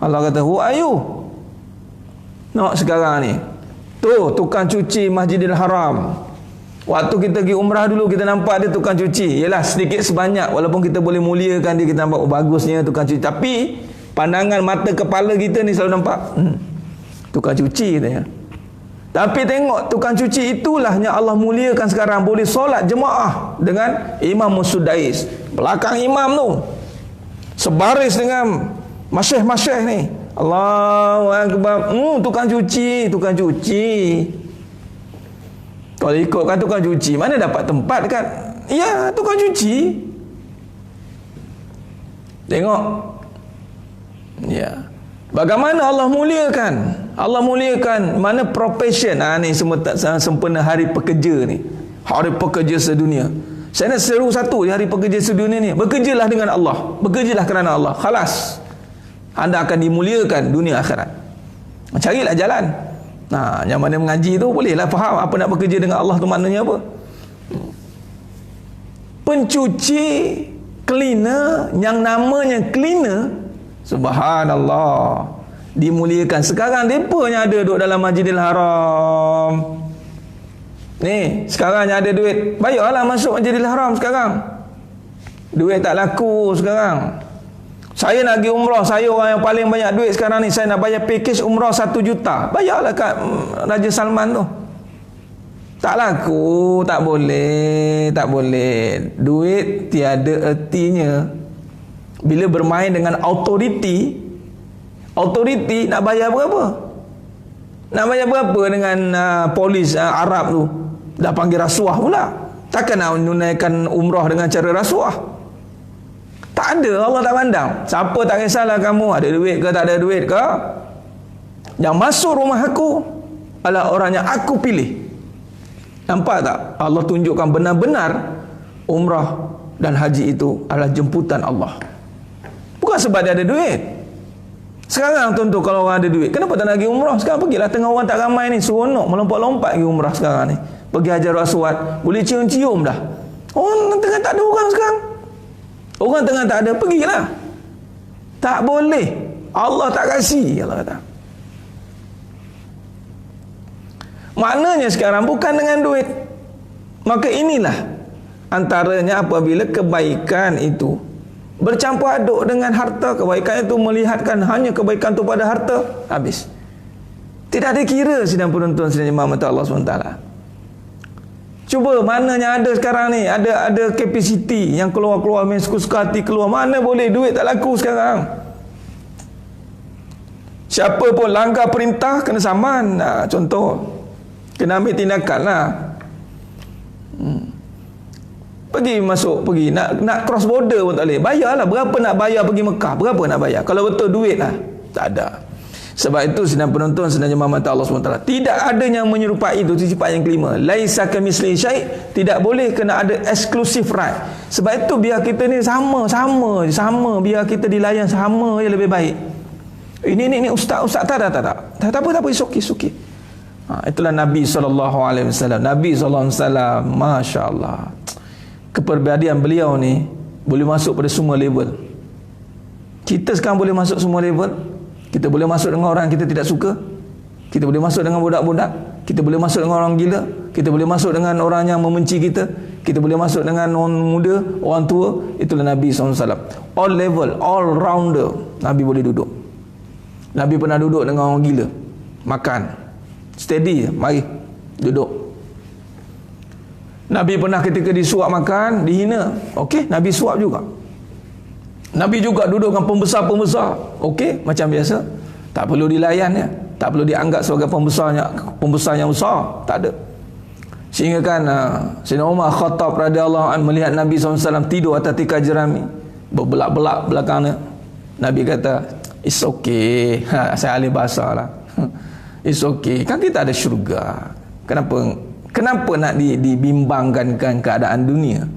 Allah kata, who are you? Nak sekarang ni. Tu tukang cuci Masjidil Haram. Waktu kita pergi umrah dulu, kita nampak dia tukang cuci. Yelah, sedikit sebanyak, walaupun kita boleh muliakan dia, kita nampak bagusnya tukang cuci. Tapi pandangan mata kepala kita ni selalu nampak tukang cuci katanya. Tapi tengok, tukang cuci itulah yang Allah muliakan sekarang. Boleh solat jemaah dengan Imam Sudais. Belakang imam tu, sebaris dengan masyayikh ni. Allahu Akbar. Tukang cuci. Kalau ikutkan tukang cuci, mana dapat tempat kan? Ya, tukang cuci. Tengok. Ya. Bagaimana Allah muliakan? Allah muliakan mana profession. Ni semua tak sempena hari pekerja ni. Hari pekerja sedunia. Saya nak seru satu di hari pekerja sedunia ni. Bekerjalah dengan Allah. Bekerjalah kerana Allah. Khalas. Anda akan dimuliakan dunia akhirat. Carilah jalan. Yang mana mengaji tu bolehlah faham apa nak bekerja dengan Allah tu maknanya apa. Pencuci, cleaner, yang namanya cleaner, subhanallah, dimuliakan. Sekarang mereka yang ada duduk dalam Masjidil Haram ni, sekarang yang ada duit, bayarlah masuk Masjidil Haram sekarang. Duit tak laku sekarang. Saya nak pergi umrah, saya orang yang paling banyak duit sekarang ni, saya nak bayar package umrah 1 juta. Bayarlah kat Raja Salman tu. Tak laku, tak boleh. Duit tiada ertinya. Bila bermain dengan autoriti nak bayar berapa? Nak bayar berapa dengan polis Arab tu? Dah panggil rasuah pula. Takkan nak menunaikan umrah dengan cara rasuah? Tak ada, Allah tak pandang. Siapa tak kisahlah kamu ada duit ke tak ada duit ke. Yang masuk rumah aku adalah orang yang aku pilih. Nampak tak? Allah tunjukkan benar-benar umrah dan haji itu adalah jemputan Allah. Bukan sebab dia ada duit. Sekarang tuan-tuan, kalau orang ada duit, kenapa tak nak pergi umrah? Sekarang pergilah, tengah orang tak ramai ni, seronok melompat-lompat pergi umrah sekarang ni. Pergi Hajar Aswad, boleh cium-cium dah. Orang tengah tak ada orang sekarang. Orang tengah tak ada, pergilah. Tak boleh. Allah tak kasih, Allah kata. Maknanya sekarang bukan dengan duit. Maka inilah antaranya apabila kebaikan itu bercampur aduk dengan harta. Kebaikan itu melihatkan hanya kebaikan itu pada harta, habis. Tidak ada kira sidang penonton, sidang jemaah mata Allah SWT. Cuba mana yang ada sekarang ni, ada kapasiti yang keluar-keluar main suka-suka hati keluar, mana boleh, duit tak laku sekarang. Siapa pun langgar perintah kena saman. Contoh, kena ambil tindakan lah. Pergi nak cross border pun tak boleh. Bayarlah, berapa nak bayar pergi Mekah, berapa nak bayar, kalau betul duit lah, tak ada. Sebab itu sidang penonton, sidang jemaah mata Allah SWT, tidak ada yang menyerupai itu. Sifat yang kelima, laisa kamitslihi syai', tidak boleh kena ada exclusive right. Sebab itu biar kita ni sama, biar kita dilayan sama je lebih baik. Ini ustaz tak apa, it's okay. Itulah Nabi SAW. Nabi SAW, Masya Allah, kepribadian beliau ni boleh masuk pada semua level. Kita sekarang boleh masuk semua level. Kita boleh masuk dengan orang kita tidak suka, kita boleh masuk dengan budak-budak, kita boleh masuk dengan orang gila, kita boleh masuk dengan orang yang membenci kita, kita boleh masuk dengan orang muda, orang tua. Itulah Nabi SAW. All level, all rounder, Nabi boleh duduk. Nabi pernah duduk dengan orang gila, makan steady, mari duduk. Nabi pernah ketika disuap makan, dihina, okey, Nabi suap juga. Nabi juga duduk dengan pembesar-pembesar, okey, macam biasa, tak perlu dilayan ya, tak perlu dianggap sebagai pembesar yang besar, tak ada. Sehingga kan Sayyidina Umar Khattab radhiyallahu anhu melihat Nabi SAW tidur atas tikar jerami, berbelak-belak belakangnya. Nabi kata, it's okay, saya alih bahasa lah, it's okay, kan kita ada syurga, kenapa nak dibimbangkan keadaan dunia.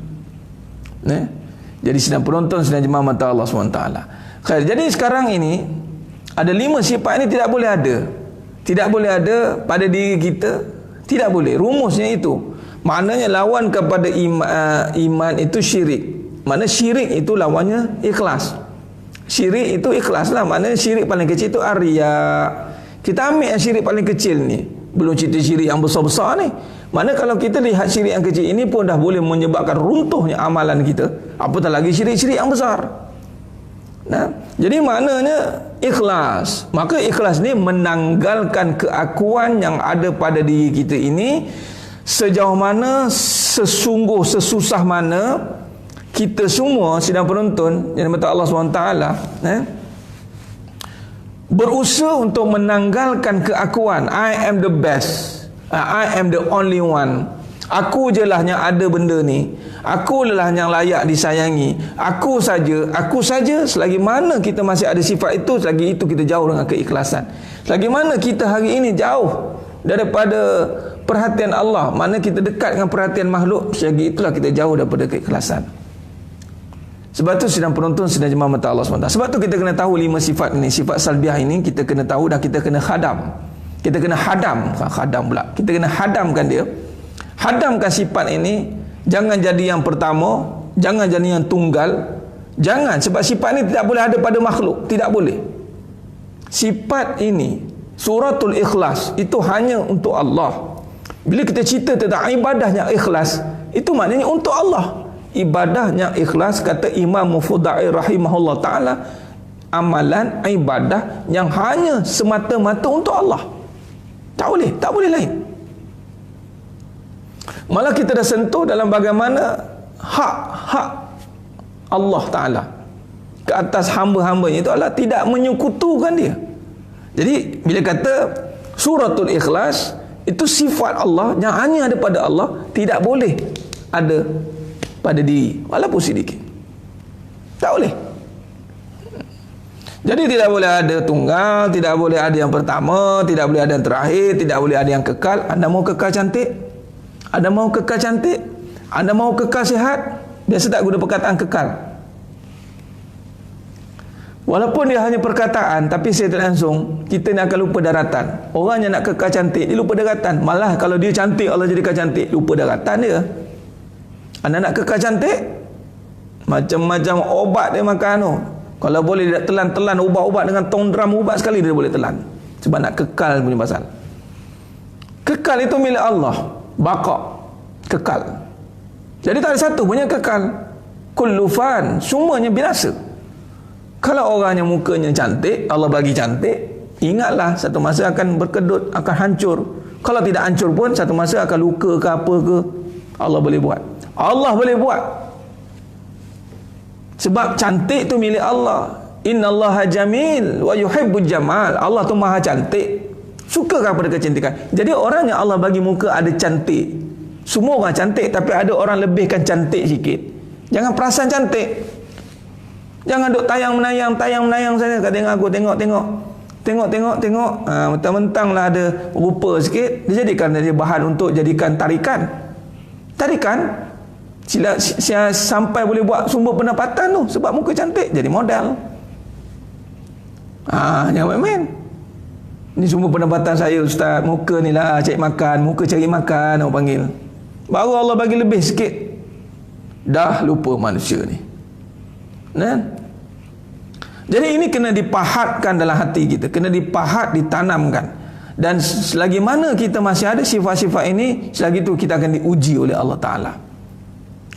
Jadi sidang penonton, sidang jemaah mata Allah SWT. Jadi sekarang ini ada 5 sifat ini tidak boleh ada. Tidak boleh ada pada diri kita. Tidak boleh. Rumusnya itu. Maknanya lawan kepada iman itu syirik. Maknanya syirik itu lawannya ikhlas. Syirik itu ikhlas lah. Maknanya syirik paling kecil itu riya. Kita ambil yang syirik paling kecil ni, belum cerita syirik yang besar-besar ni. Mana kalau kita lihat syirik yang kecil ini pun dah boleh menyebabkan runtuhnya amalan kita, apatah lagi syirik-syirik yang besar. Jadi maknanya ikhlas. Maka ikhlas ni menanggalkan keakuan yang ada pada diri kita ini, sejauh mana, sesusah mana kita semua sidang penonton yang dimata Allah SWT berusaha untuk menanggalkan keakuan I am the best, I am the only one, aku je lah yang ada benda ni, aku lah yang layak disayangi, aku saja. Selagi mana kita masih ada sifat itu, selagi itu kita jauh dengan keikhlasan. Selagi mana kita hari ini jauh daripada perhatian Allah, mana kita dekat dengan perhatian makhluk, selagi itulah kita jauh daripada keikhlasan. Sebab tu sidang penonton, sidang jemaah mata Allah SWT, sebab tu kita kena tahu 5 sifat ini, sifat salbiah ini kita kena tahu dan kita kena hadam. Kita kena kita kena hadamkan dia. Hadamkan sifat ini. Jangan jadi yang pertama, jangan jadi yang tunggal. Jangan, sebab sifat ini tidak boleh ada pada makhluk, tidak boleh. Sifat ini, suratul ikhlas, itu hanya untuk Allah. Bila kita cerita tentang ibadahnya ikhlas, itu maknanya untuk Allah. Ibadahnya ikhlas, kata Imam Mufudai rahimahullah ta'ala, amalan ibadah yang hanya semata-mata untuk Allah. Tak boleh lain. Malah kita dah sentuh dalam bagaimana hak Allah Ta'ala ke atas hamba-hambanya itu adalah tidak menyekutukan dia. Jadi bila kata suratul ikhlas, itu sifat Allah yang hanya ada pada Allah, tidak boleh ada pada diri walaupun sedikit. Tak boleh. Jadi tidak boleh ada tunggal, tidak boleh ada yang pertama, tidak boleh ada yang terakhir, tidak boleh ada yang kekal. Anda mau kekal cantik? Anda mau kekal cantik? Anda mau kekal sihat? Biasa tak guna perkataan kekal. Walaupun dia hanya perkataan, tapi saya tak langsung, kita ni akan lupa daratan. Orang yang nak kekal cantik, dia lupa daratan. Malah kalau dia cantik, Allah jadikan cantik, lupa daratan dia. Anda nak kekal cantik, macam-macam obat dia makan tu. Kalau boleh dia telan ubat-ubat dengan tong drum ubat sekali dia boleh telan. Sebab nak kekal punya pasal. Kekal itu milik Allah. Baqa, kekal. Jadi tak ada satu punya kekal. Kullu fan, semuanya binasa. Kalau orangnya mukanya cantik, Allah bagi cantik, ingatlah satu masa akan berkedut, akan hancur. Kalau tidak hancur pun satu masa akan luka ke apa ke, Allah boleh buat. Allah boleh buat. Sebab cantik tu milik Allah. Innallaha jamil wa yuhibbul jamal. Allah tu maha cantik, suka kepada kecantikan. Jadi orang yang Allah bagi muka ada cantik. Semua orang cantik, tapi ada orang lebihkan cantik sikit. Jangan perasan cantik. Jangan duk tayang menayang sana. Kata tengok aku, tengok. Mentang-mentang lah ada rupa sikit, dia jadikan dia bahan untuk jadikan tarikan. Sila sampai boleh buat sumber pendapatan tu sebab muka cantik, jadi modal. Jangan main-main. Ni sumber pendapatan saya ustaz, muka ni lah cari makan, muka cari makan orang panggil. Baru Allah bagi lebih sikit, dah lupa manusia ni. Jadi ini kena dipahatkan dalam hati kita, kena dipahat, ditanamkan. Dan selagi mana kita masih ada sifat-sifat ini, selagi itu kita akan diuji oleh Allah Ta'ala.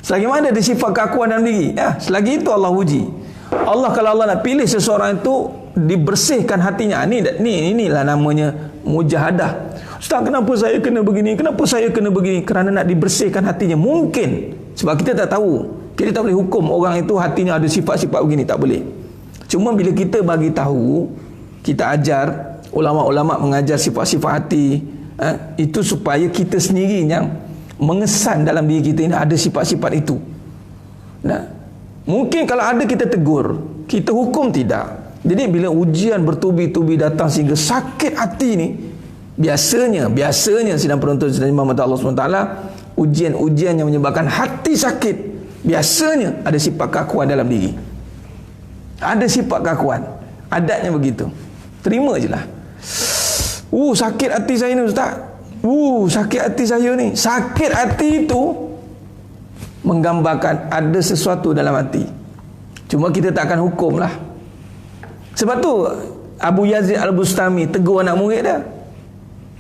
Selagi mana ada sifat keakuan dalam diri, selagi itu Allah uji. Allah, kalau Allah nak pilih seseorang itu, dibersihkan hatinya. Inilah namanya mujahadah. Ustaz, kenapa saya kena begini? Kerana nak dibersihkan hatinya. Mungkin sebab kita tak tahu, kita tak boleh hukum orang itu hatinya ada sifat-sifat begini, tak boleh. Cuma bila kita bagi tahu, kita ajar, ulama-ulama mengajar sifat-sifat hati, itu supaya kita sendiri yang mengesan dalam diri kita ini ada sifat-sifat itu. Mungkin kalau ada kita tegur, kita hukum tidak. Jadi bila ujian bertubi-tubi datang sehingga sakit hati ni, biasanya sidang penonton sidang Imam Allah SWT, ujian-ujian yang menyebabkan hati sakit, biasanya ada sifat keakuan dalam diri. Ada sifat keakuan, adatnya begitu. Terima je lah. Sakit hati saya ni ustaz. Sakit hati saya ni. Sakit hati itu menggambarkan ada sesuatu dalam hati. Cuma kita tak akan hukum lah. Sebab tu Abu Yazid Al-Bustami tegur anak murid dia.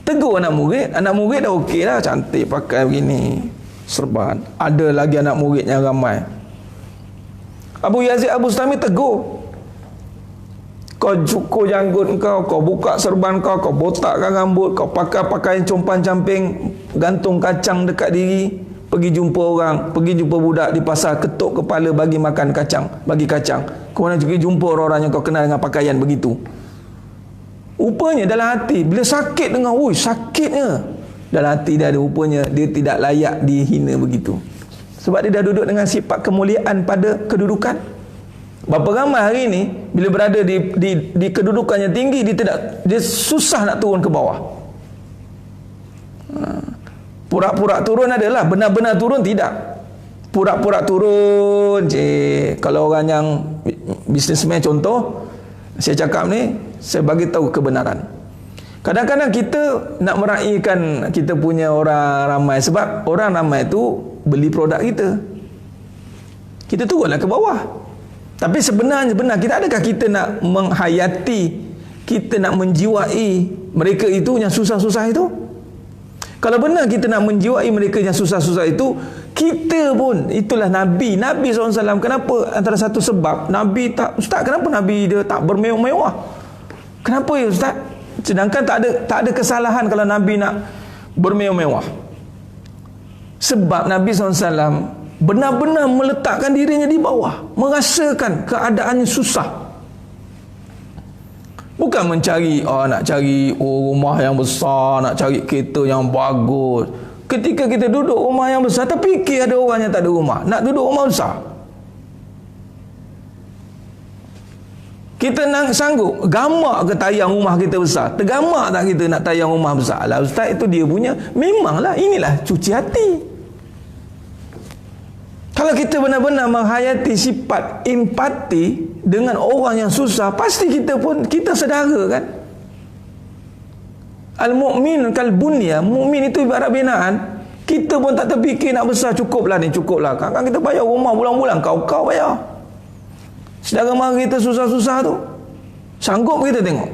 Anak murid dah okey lah, cantik pakai begini, serban. Ada lagi anak muridnya ramai. Abu Yazid Al-Bustami tegur, kau cukur janggut kau buka serban kau botakkan rambut, kau pakai pakaian compan-camping, gantung kacang dekat diri, pergi jumpa budak di pasar, ketuk kepala bagi makan kacang, bagi kacang. Kau nak jumpa orang-orang yang kau kenal dengan pakaian begitu. Rupanya dalam hati, bila sakit dengar, sakitnya. Dalam hati dia ada rupanya, dia tidak layak dihina begitu. Sebab dia dah duduk dengan sifat kemuliaan pada kedudukan. Berapa ramai hari ni bila berada di kedudukan yang tinggi, dia susah nak turun ke bawah. Pura-pura turun adalah, benar-benar turun tidak. Pura-pura turun je. Kalau orang yang bisnesmen contoh, saya cakap ni, saya bagi tahu kebenaran. Kadang-kadang kita nak meraihkan kita punya orang ramai, sebab orang ramai tu beli produk kita. Kita turunlah ke bawah. Tapi sebenarnya kita adakah kita nak menghayati, kita nak menjiwai mereka itu yang susah-susah itu? Kalau benar kita nak menjiwai mereka yang susah-susah itu, kita pun, itulah Nabi SAW. Kenapa? Antara satu sebab Nabi Ustaz, kenapa Nabi dia tak bermewah-mewah? Kenapa ya Ustaz? Sedangkan tak ada kesalahan kalau Nabi nak bermewah-mewah. Sebab Nabi SAW benar-benar meletakkan dirinya di bawah, merasakan keadaannya susah. Bukan mencari, nak cari rumah yang besar, nak cari kereta yang bagus. Ketika kita duduk rumah yang besar, terfikir ada orang yang tak ada rumah, nak duduk rumah besar. Kita nak sanggup gamak ke tayang rumah kita besar? Tergamak tak kita nak tayang rumah besar? Lah ustaz, itu dia punya, memanglah inilah cuci hati. Kalau kita benar-benar menghayati sifat empati dengan orang yang susah, pasti kita sedara kan. Al-mu'min kal-bunya, mukmin itu ibarat binaan. Kita pun tak terfikir nak besar, cukuplah. Kadang-kadang kita bayar rumah bulan-bulan, kau bayar. Sedangkan mara kita susah-susah tu, sanggup kita tengok.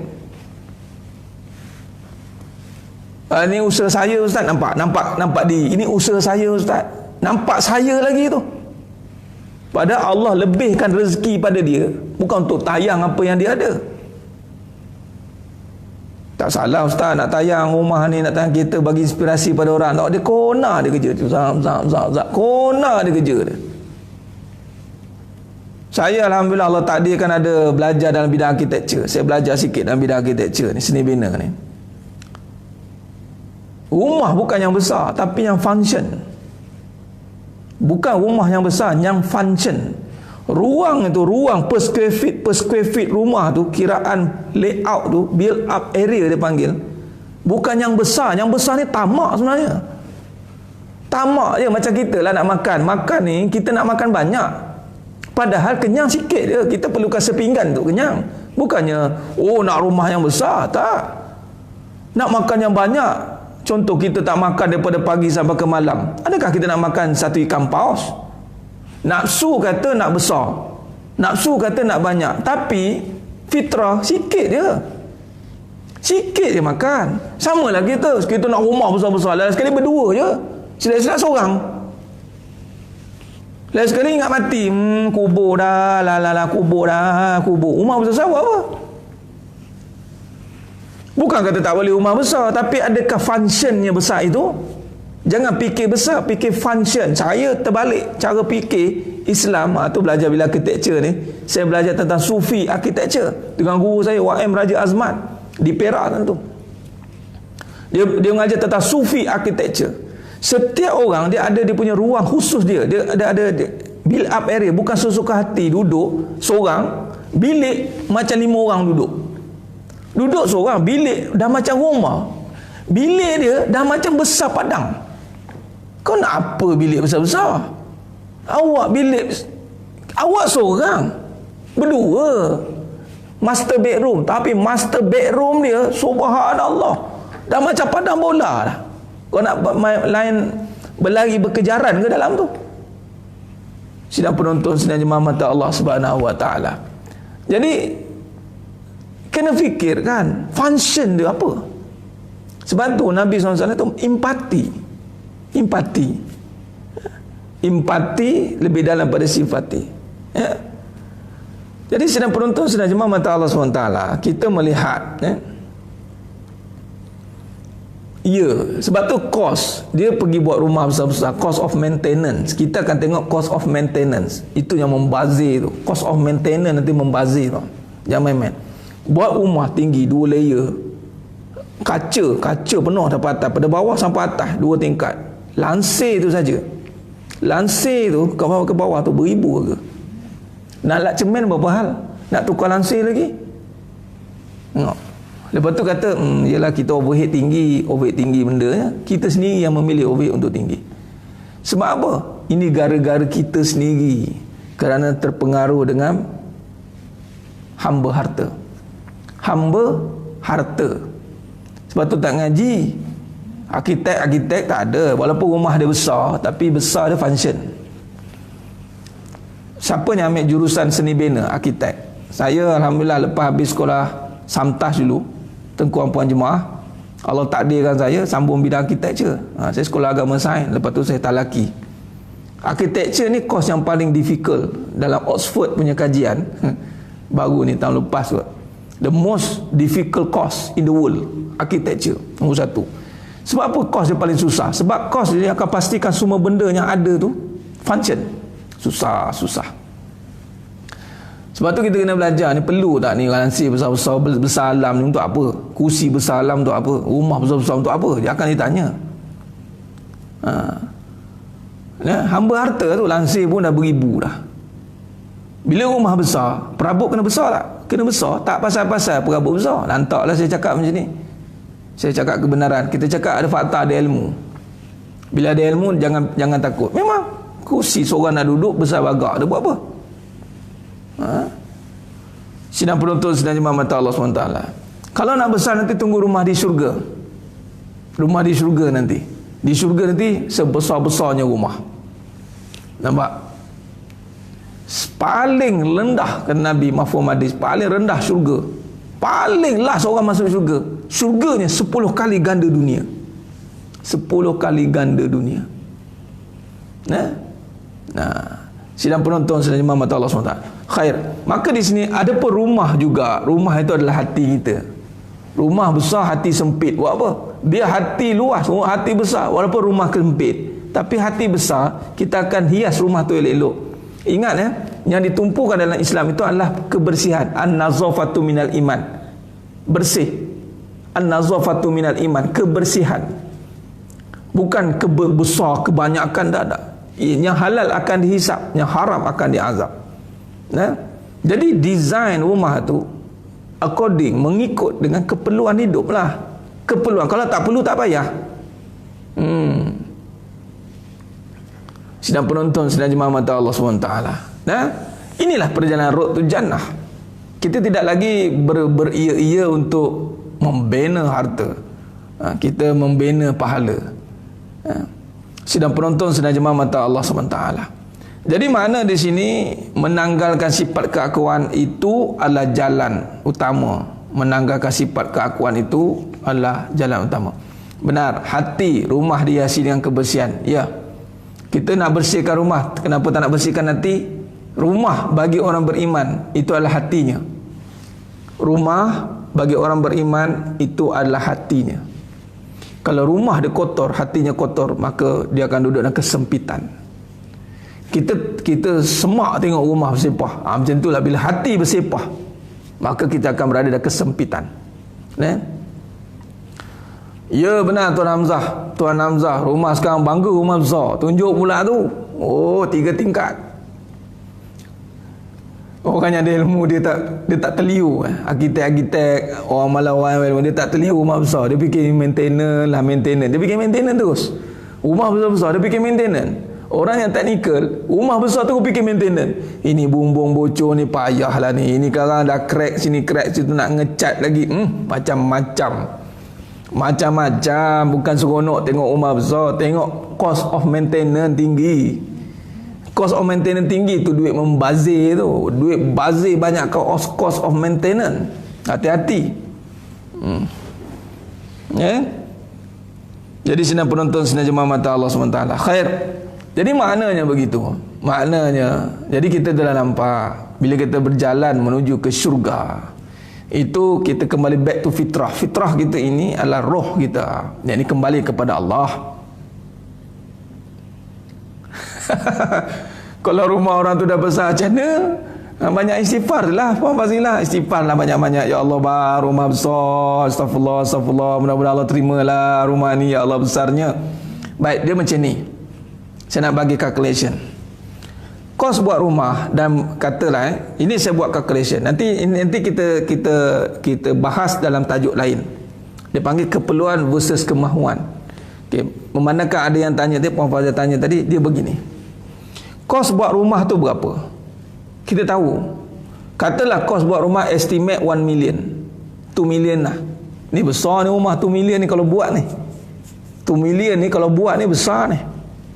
Ini usaha saya ustaz, nampak ini usaha saya ustaz, nampak saya lagi tu. Padahal Allah lebihkan rezeki pada dia, bukan untuk tayang apa yang dia ada. Tak salah ustaz nak tayang rumah ni, nak tayang kereta bagi inspirasi pada orang. Tak, dia kona dia kerja tu. Kona dia kerja dia. Saya alhamdulillah Allah takdirkan ada belajar dalam bidang arkitektur. Saya belajar sikit dalam bidang arkitektur ni, seni bina ni. Rumah bukan yang besar tapi yang function. Bukan rumah yang besar, yang function. Ruang itu, ruang per square feet rumah tu, kiraan layout tu, build up area dia panggil, bukan yang besar. Yang besar ni tamak sebenarnya. Tamak je, macam kita lah nak makan ni, kita nak makan banyak, padahal kenyang sikit je. Kita perlukan sepinggan untuk kenyang. Bukannya nak rumah yang besar. Tak. Nak makan yang banyak. Contoh, kita tak makan daripada pagi sampai ke malam, adakah kita nak makan satu ikan paus? Nafsu kata nak besar, nafsu kata nak banyak, tapi fitrah sikit je makan. Sama lah kita nak rumah besar-besar, lain sekali berdua je, silap-silap seorang, lain sekali ingat mati, kubur dah, kubur. Rumah besar buat apa? Bukan kata tak boleh rumah besar, tapi adakah functionnya besar itu? Jangan fikir besar, fikir function. Saya terbalik cara fikir Islam. Tu belajar bila arkitektur ni. Saya belajar tentang sufi arkitektur dengan guru saya YM Raja Azmat di Perak tu. Dia mengajar tentang sufi arkitektur. Setiap orang dia ada dia punya ruang khusus dia. Dia ada build up area, bukan sesuka hati duduk seorang bilik macam 5 orang duduk. Duduk seorang bilik dah macam rumah. Bilik dia dah macam besar padang. Kau nak apa bilik besar-besar? Awak seorang, berdua, master bedroom. Tapi master bedroom dia, subhanallah, dah macam padang bola dah. Kau nak lain berlari berkejaran ke dalam tu? Sidang penonton, sidang jemaah mata Allah Subhanahu wa taala. Jadi kena fikirkan function dia apa. Sebab tu Nabi SAW tu empati lebih dalam pada simpati, ya. Jadi sedang penonton, sedang jemaah mata Allah SWT, kita melihat, sebab tu cost dia pergi buat rumah besar-besar, cost of maintenance. Kita akan tengok cost of maintenance, itu yang membazir tu. Cost of maintenance nanti membazir tu. Jangan main-main. Buat rumah tinggi 2 layer, kaca penuh sampai atas, pada bawah sampai atas 2 tingkat. Lansir tu saja. Lansir tu ke bawah tu beribu ke. Nak lap cemen berapa hal? Nak tukar lansir lagi? Tengok. Lepas tu kata, yelah kita overhead tinggi benda ya. Kita sendiri yang memilih overhead untuk tinggi. Sebab apa? Ini gara-gara kita sendiri, kerana terpengaruh dengan hamba harta. Sebab tu tak ngaji. Arkitek tak ada. Walaupun rumah dia besar, tapi besar dia function. Siapa yang ambil jurusan seni bina arkitek? Saya alhamdulillah lepas habis sekolah Samtas dulu, Tengku Ampuan Jemaah, Allah takdirkan saya sambung bidang arkitektur. Saya sekolah agama sains, lepas tu saya talaki. Arkitektur ni course yang paling difficult dalam Oxford punya kajian baru ni tahun lepas kot. The most difficult course in the world, arkitektur, nombor 1. Sebab apa course dia paling susah? Sebab course dia akan pastikan semua benda yang ada tu function. Susah. Sebab tu kita kena belajar ni, perlu tak ni lansir besar-besar besar alam ni untuk apa? Kursi besar alam untuk apa? Rumah besar-besar untuk apa? Dia akan ditanya. Hamba harta tu lansir pun dah beribu dah. Bila rumah besar, perabot kena besar tak? Kena besar. Tak pasal-pasal perabot besar. Lantaklah saya cakap macam ni. Saya cakap kebenaran. Kita cakap ada fakta, ada ilmu. Bila ada ilmu, jangan takut. Memang kursi seorang nak duduk besar bagak, dia buat apa? Sidang penonton, sidang jemaah mata Allah SWT. Kalau nak besar nanti tunggu rumah di syurga. Rumah di syurga nanti. Di syurga nanti sebesar-besarnya rumah. Nampak? Paling rendah kan Nabi mafhum hadis, paling rendah syurga. Paling last orang masuk syurga. Syurganya 10 kali ganda dunia. 10 kali ganda dunia. Sidang penonton, sidang jemaah mata Allah SWT. Khair. Maka di sini ada pun rumah juga. Rumah itu adalah hati kita. Rumah besar, hati sempit. Buat apa? Biar hati luas, hati besar, walaupun rumah sempit, tapi hati besar, kita akan hias rumah tu elok-elok. Ingat ya, yang ditumpukan dalam Islam itu adalah kebersihan. An-nazafatu minal iman. Bersih. An-nazafatu minal iman, kebersihan. Bukan besar, kebanyakan, tak. Yang halal akan dihisap, yang haram akan diazab. Nah, jadi design rumah tu according, mengikut dengan keperluan hidup lah. Keperluan, kalau tak perlu tak payah. Sedang penonton, sedang jemaah mata Allah SWT. Nah, inilah perjalanan road to jannah. Kita tidak lagi beria-ia untuk membina harta. Kita membina pahala. Sedang penonton, sedang jemaah mata Allah SWT. Jadi mana di sini menanggalkan sifat keakuan itu adalah jalan utama. Menanggalkan sifat keakuan itu adalah jalan utama. Benar, hati, rumah dihiasi dengan kebersihan. Ya, kita nak bersihkan rumah. Kenapa tak nak bersihkan hati? Rumah bagi orang beriman itu adalah hatinya. Rumah bagi orang beriman itu adalah hatinya. Kalau rumah dia kotor, hatinya kotor, maka dia akan duduk dalam kesempitan. Kita semak tengok rumah bersepah. Macam itulah, bila hati bersepah, maka kita akan berada dalam kesempitan. Ya benar Tuan Hamzah. Tuan Hamzah, rumah sekarang bangga, rumah besar. Tunjuk pula tu. Oh, 3 tingkat. Orang yang ada ilmu, dia tak terliu. Arkitek-arkitek, orang malawan, dia tak terliu rumah besar. Dia fikir maintenance. Dia fikir maintenance terus. Rumah besar-besar, dia fikir maintenance. Orang yang teknikal, rumah besar tu fikir maintenance. Ini bumbung bocor ni, payah lah ni. Ini sekarang dah crack sini, crack situ, nak ngecat lagi. Macam-macam. Bukan seronok tengok rumah besar. Tengok cost of maintenance tinggi. Cost of maintenance tinggi tu duit membazir tu. Duit bazir banyak ke cost of maintenance. Hati-hati. Jadi senang penonton, senang jemaah mata Allah SWT. Khair. Jadi maknanya begitu. Maknanya, jadi kita telah nampak, bila kita berjalan menuju ke syurga, itu kita kembali back to fitrah. Fitrah kita ini adalah roh kita. Yang ini kembali kepada Allah. Kalau rumah orang tu dah besar macam mana? Banyak istighfar lah. Pastilah istighfar lah banyak-banyak. Ya Allah, rumah besar. Astagfirullah. Mudah-mudahan Allah terimalah rumah ni, ya Allah, besarnya. Baik, dia macam ni. Saya nak bagi calculation. Kos buat rumah, dan katalah ini saya buat calculation. Nanti kita bahas dalam tajuk lain. Dia panggil keperluan versus kemahuan. Okey, memandangkan ada yang tanya tadi, Puan Fazal tanya tadi, dia begini. Kos buat rumah tu berapa? Kita tahu. Katalah kos buat rumah estimate 1 million. 2 million lah. Ni besar ni rumah, 2 million ni kalau buat ni. 2 million ni kalau buat ni besar ni.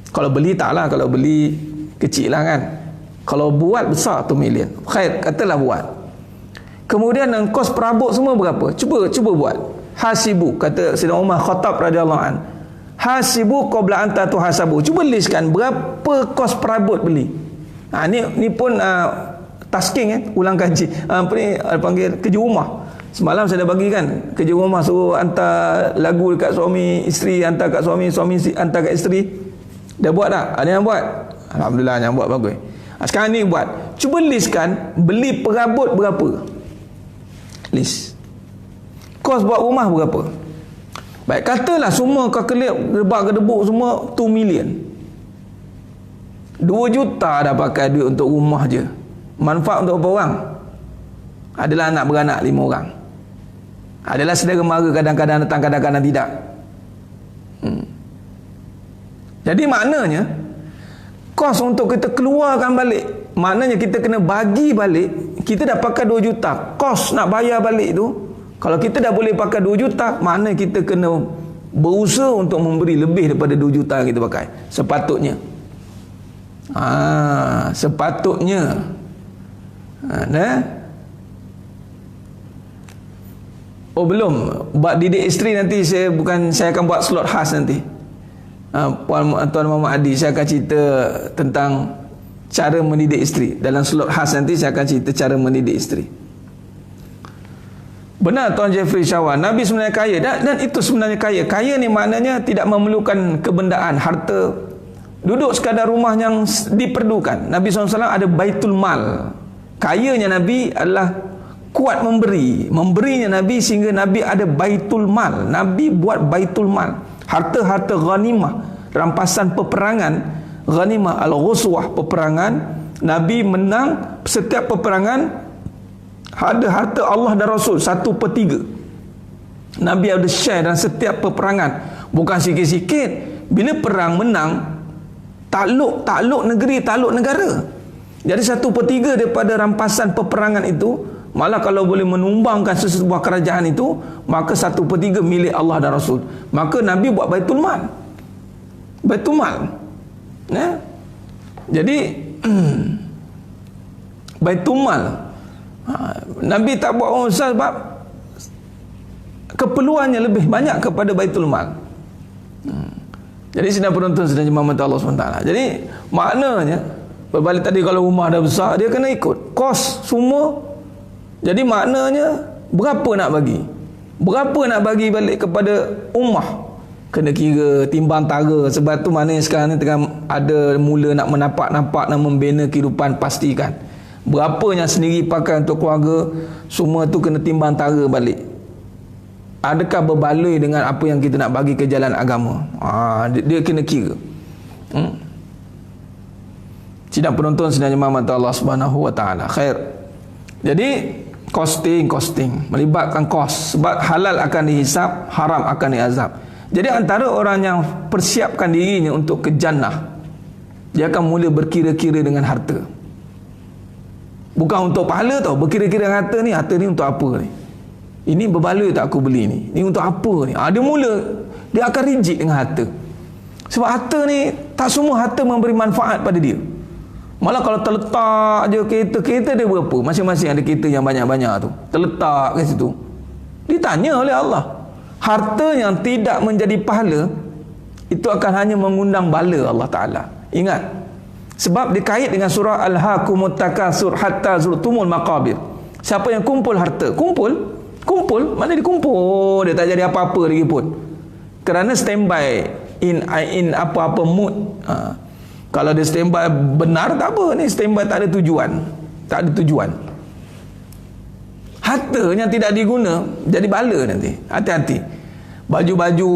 Kalau beli tak lah, kalau beli kecil lah kan. Kalau buat besar 2 million. Khair, katalah buat. Kemudian kos perabot semua berapa? Cuba buat. Hasibu, kata Sayyidina Umar Khattab radhiyallahu an. Hasibu qabla anta tuhasabu. Cuba listkan berapa kos perabot beli. Ni pun tasking ulang kaji. Apa ni panggil kerja rumah. Semalam saya dah bagi kan, kerja rumah suruh hantar lagu dekat suami isteri, hantar kat suami hantar kat isteri. Dah buat tak? Ada yang buat? Alhamdulillah, yang buat bagus. Sekarang ni buat. Cuba listkan beli perabot berapa. List. Kos buat rumah berapa. Baik, katalah semua kalkulate rebak gedebuk semua 2 million. 2 juta dah pakai duit untuk rumah je. Manfaat untuk berapa orang? Adalah anak beranak 5 orang. Adalah saudara mara, kadang-kadang datang, kadang-kadang tidak. Jadi maknanya kos untuk kita keluarkan balik, maknanya kita kena bagi balik. Kita dah pakai 2 juta. Kos nak bayar balik tu, kalau kita dah boleh pakai 2 juta, maknanya kita kena berusaha untuk memberi lebih daripada 2 juta yang kita pakai. Sepatutnya. Sepatutnya. Oh belum. Buat didik isteri nanti saya akan buat slot khas nanti. Tuan Muhammad Adi, saya akan cerita tentang cara mendidik isteri. Dalam slot khas nanti saya akan cerita cara mendidik isteri. Benar Tuan Jeffrey Syawal, Nabi sebenarnya kaya, dan itu sebenarnya kaya. Kaya ni maknanya tidak memerlukan kebendaan, harta. Duduk sekadar rumah yang diperlukan. Nabi SAW ada baitul mal. Kayanya Nabi adalah kuat memberi. Memberinya Nabi sehingga Nabi ada baitul mal. Nabi buat baitul mal. Harta-harta ghanimah, rampasan peperangan, ghanimah al-ghuswah, peperangan. Nabi menang setiap peperangan, ada harta Allah dan Rasul 1/3. Nabi ada share dalam setiap peperangan. Bukan sikit-sikit. Bila perang menang, takluk negeri, takluk negara. Jadi 1/3 daripada rampasan peperangan itu, malah kalau boleh menumbangkan sesebuah kerajaan itu, maka 1/3 milik Allah dan Rasul. Maka Nabi buat baitul mal. Baitul mal. Jadi baitul mal. Nabi tak buat sebab keperluannya lebih banyak kepada baitul mal. Jadi sedang penonton, sedang jemaah mata Allah SWT. Jadi maknanya, berbalik tadi kalau rumah dah besar, dia kena ikut kos semua. Jadi maknanya berapa nak bagi? Berapa nak bagi balik kepada ummah? Kena kira, timbang tara. Sebab tu maknanya sekarang ni tengah ada mula nak menampak-nampak, nak membina kehidupan, pastikan berapa yang sendiri pakai untuk keluarga, semua tu kena timbang tara balik. Adakah berbaloi dengan apa yang kita nak bagi ke jalan agama? Dia kena kira. Sidang penonton, sidang jemaah mata Allah Subhanahu wa taala. Khair. Jadi costing melibatkan kos, sebab halal akan dihisap, haram akan diazab. Jadi antara orang yang persiapkan dirinya untuk ke jannah, dia akan mula berkira-kira dengan harta. Bukan untuk pahala tau, berkira-kira dengan harta ni untuk apa ni? Ini berbaloi tak aku beli ni? Ini untuk apa ni? Dia akan rigid dengan harta. Sebab harta ni, tak semua harta memberi manfaat pada dia. Malah kalau terletak je kereta dia berapa? Masing-masing ada kereta yang banyak-banyak tu, terletak ke situ, ditanya oleh Allah. Harta yang tidak menjadi pahala, itu akan hanya mengundang bala Allah Ta'ala. Ingat, sebab dikait dengan surah Al-Hakumut Takatsur hatta zurtumul maqabir. Siapa yang kumpul harta, kumpul, mana dia kumpul, dia tak jadi apa-apa lagi pun, kerana standby in apa-apa mood. Kalau dia standby benar, tak apa, ni standby tak ada tujuan. Harta yang tidak diguna jadi bala nanti. Hati-hati. Baju-baju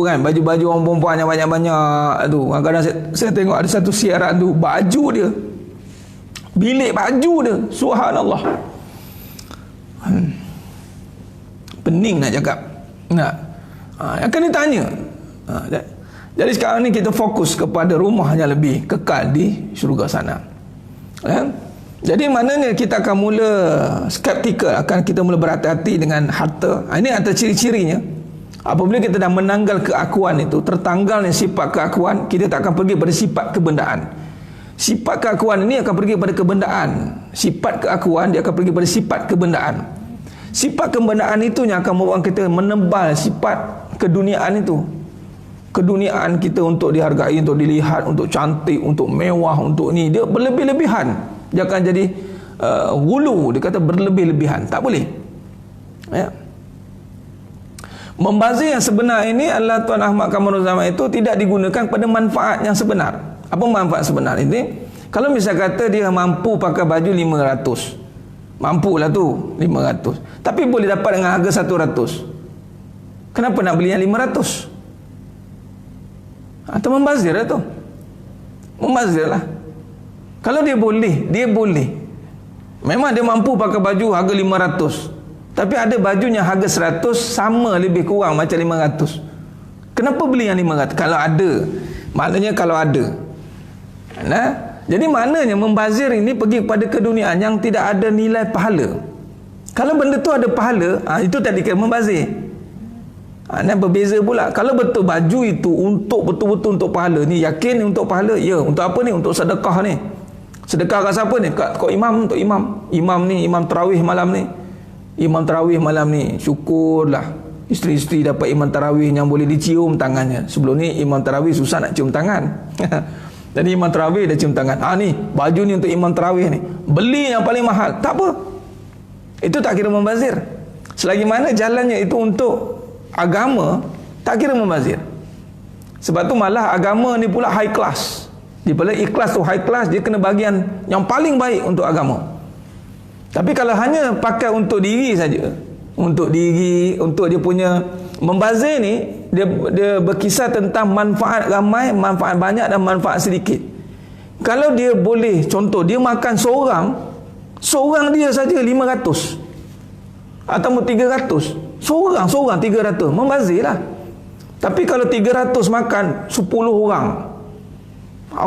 kan, baju-baju orang perempuan yang banyak-banyak tu. Kadang-kadang saya tengok ada satu siaran tu, baju dia, bilik baju dia, subhanallah. Pening nak cakap. Akan ditanya. Jadi sekarang ni kita fokus kepada rumahnya lebih kekal di syurga sana. Jadi maknanya kita akan mula skeptikal, akan kita mula berhati-hati dengan harta. Ini antara ciri-cirinya. Apabila kita dah menanggal keakuan itu, tertanggalnya sifat keakuan, kita tak akan pergi pada sifat kebendaan. Sifat keakuan ini akan pergi pada kebendaan. Sifat keakuan dia akan pergi pada sifat kebendaan. Sifat kebendaan itu yang akan membuat kita menebal sifat keduniaan itu. Keduniaan kita untuk dihargai, untuk dilihat, untuk cantik, untuk mewah, untuk ni, dia berlebih-lebihan. Dia akan jadi gulu, dia kata berlebih-lebihan. Tak boleh. Membazir yang sebenar ini adalah Tuan Ahmad Kamarul Zaman itu tidak digunakan pada manfaat yang sebenar. Apa manfaat sebenar ini? Kalau misal kata dia mampu pakai baju 500, mampulah tu 500, tapi boleh dapat dengan harga 100, kenapa nak beli yang 500? Atau membazir lah tu. Membazir lah. Kalau dia boleh. Memang dia mampu pakai baju harga 500, tapi ada bajunya harga 100, sama lebih kurang macam 500. Kenapa beli yang 500? Kalau ada. Maknanya kalau ada. Jadi maknanya membazir ini pergi kepada keduniaan yang tidak ada nilai pahala. Kalau benda tu ada pahala, itu tadi kira membazir. Dan berbeza pula. Kalau betul baju itu untuk betul-betul untuk pahala, ni yakin ni untuk pahala, ya. Untuk apa ni? Untuk sedekah ni. Sedekah kat siapa ni? Kat imam, untuk imam. Imam ni, imam tarawih malam ni. Imam tarawih malam ni, syukurlah isteri-isteri dapat imam tarawih yang boleh dicium tangannya. Sebelum ni imam tarawih susah nak cium tangan. Jadi imam tarawih dah cium tangan. Ni baju ni untuk imam tarawih ni, beli yang paling mahal. Tak apa, itu tak kira membazir. Selagi mana jalannya itu untuk agama, tak kira membazir. Sebab tu malah agama ni pula high class. Daripada ikhlas tu high class, dia kena bahagian yang paling baik untuk agama. Tapi kalau hanya pakai untuk diri saja, untuk diri, untuk dia punya membazir ni, dia berkisar tentang manfaat ramai, manfaat banyak dan manfaat sedikit. Kalau dia boleh, contoh dia makan seorang dia saja 500 atau 300, seorang 300, membazir lah. Tapi kalau 300 makan 10 orang,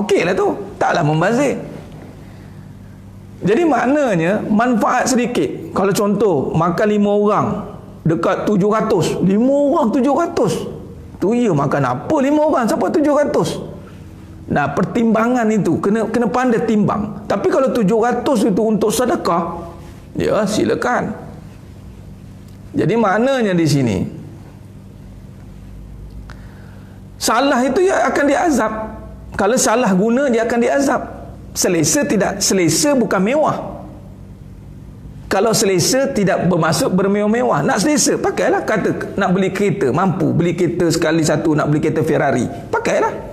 okey lah tu, taklah membazir. Jadi maknanya manfaat sedikit. Kalau contoh makan 5 orang dekat 700, 5 orang 700, tu ya makan apa 5 orang sampai 700. Nah, pertimbangan itu kena pandai timbang. Tapi kalau 700 itu untuk sedekah, ya silakan. Jadi maknanya di sini, salah itu ya akan diazab. Kalau salah guna, dia akan diazab. Selesa tidak, selesa bukan mewah. Kalau selesa tidak bermaksud bermewah-mewah. Nak selesa, pakailah. Kata nak beli kereta, mampu beli kereta sekali satu, nak beli kereta Ferrari, pakailah.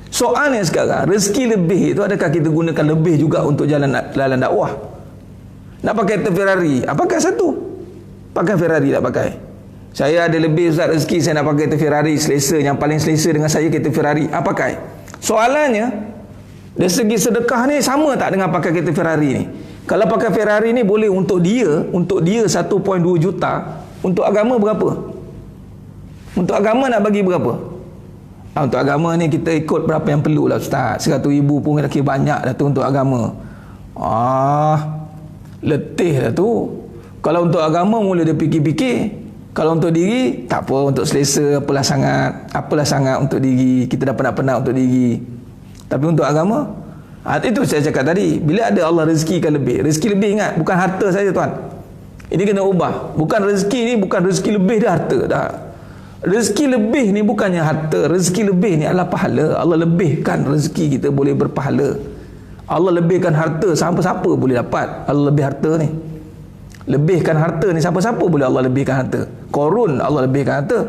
Soalnya sekarang, rezeki lebih itu adakah kita gunakan lebih juga untuk jalan dakwah? Nak pakai kereta Ferrari, pakai satu. Pakai Ferrari tak pakai. Saya ada lebih Ustaz rezeki, saya nak pakai kereta Ferrari, selesa, yang paling selesa dengan saya kereta Ferrari, pakai. Soalannya, dari segi sedekah ni sama tak dengan pakai kereta Ferrari ni? Kalau pakai Ferrari ni boleh untuk dia 1.2 juta, untuk agama berapa? Untuk agama nak bagi berapa? Untuk agama ni kita ikut berapa yang perlu lah Ustaz. 100,000 pun lagi banyak dah tu untuk agama. Letih dah tu. Kalau untuk agama mula dia fikir-fikir. Kalau untuk diri, tak apa, untuk selesa apalah sangat untuk diri, kita dah penat-penat untuk diri. Tapi untuk agama, itu saya cakap tadi, bila ada Allah rezekikan lebih. Rezeki lebih, ingat, bukan harta saja tuan. Ini kena ubah. Bukan rezeki ni, bukan rezeki lebih dah harta dah. Rezeki lebih ni bukannya harta. Rezeki lebih ni adalah pahala. Allah lebihkan rezeki kita boleh berpahala. Allah lebihkan harta, siapa-siapa boleh dapat. Allah lebih harta ni. Lebihkan harta ni siapa-siapa boleh Allah lebihkan harta. Korun Allah lebihkan harta.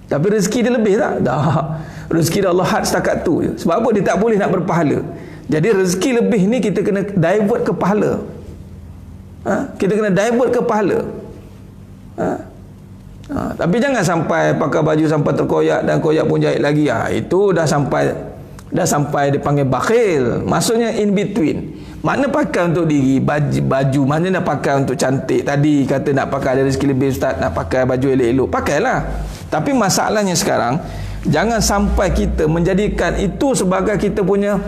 Tapi rezeki dia lebih tak? Dah. Rezeki dia Allah had setakat tu je. Sebab apa? Dia tak boleh nak berpahala. Jadi rezeki lebih ni kita kena divert ke pahala. Kita kena divert ke pahala. Tapi jangan sampai pakai baju sampai terkoyak dan koyak pun jahit lagi. Itu dah sampai dipanggil bakhil. Maksudnya in between. Mana pakai untuk diri, baju mana nak pakai untuk cantik. Tadi kata nak pakai ada rezeki lebih Ustaz, nak pakai baju elok-elok, pakailah. Tapi masalahnya sekarang, jangan sampai kita menjadikan itu sebagai kita punya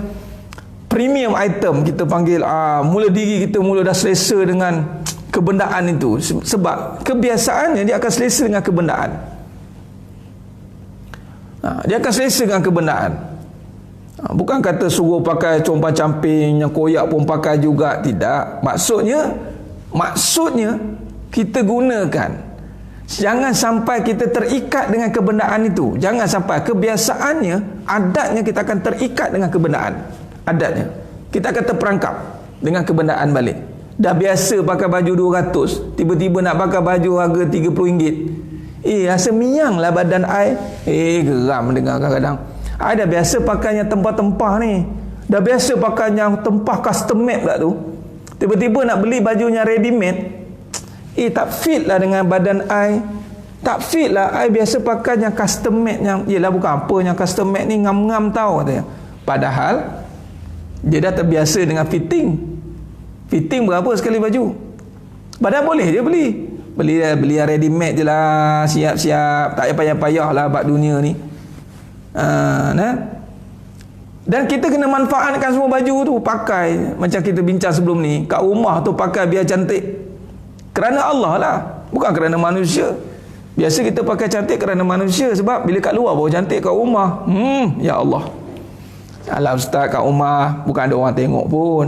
premium item. Kita panggil mula diri kita mula dah selesa dengan kebendaan itu. Sebab kebiasaannya dia akan selesa dengan kebendaan. Dia akan selesa dengan kebendaan. Bukan kata suruh pakai compan camping, yang koyak pun pakai juga, tidak. Maksudnya kita gunakan. Jangan sampai kita terikat dengan kebendaan itu. Jangan sampai kebiasaannya, adatnya kita akan terikat dengan kebendaan. Adatnya kita akan terperangkap dengan kebendaan balik. Dah biasa pakai baju 200, tiba-tiba nak pakai baju harga RM30. Rasa miang lah badan I. Geram dengar kadang-kadang. I dah biasa pakai yang tempah-tempah ni. Dah biasa pakai yang tempah custom made pula tu. Tiba-tiba nak beli bajunya ready made. Tak fit lah dengan badan I. Tak fit lah. I biasa pakai yang custom made yang, yelah bukan apa, yang custom made ni ngam-ngam tau katanya. Padahal dia dah terbiasa dengan fitting. Fitting berapa sekali baju? Padahal boleh dia beli yang ready made je lah. Siap-siap. Tak payah-payah lah bab dunia ni. Dan kita kena manfaatkan semua baju tu, pakai macam kita bincang sebelum ni. Kat rumah tu pakai biar cantik kerana Allah lah, bukan kerana manusia. Biasa kita pakai cantik kerana manusia, sebab bila kat luar baru cantik, kat rumah ya Allah, alah Ustaz, kat rumah bukan ada orang tengok pun.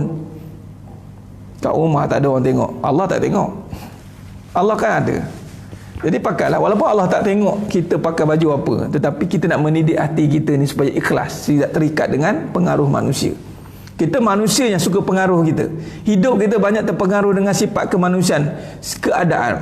Kat rumah tak ada orang tengok, Allah tak tengok. Allah kan ada. Jadi pakailah, walaupun Allah tak tengok kita pakai baju apa, tetapi kita nak mendidik hati kita ni supaya ikhlas, tidak terikat dengan pengaruh manusia. Kita manusia yang suka pengaruh kita. Hidup kita banyak terpengaruh dengan sifat kemanusiaan, keadaan.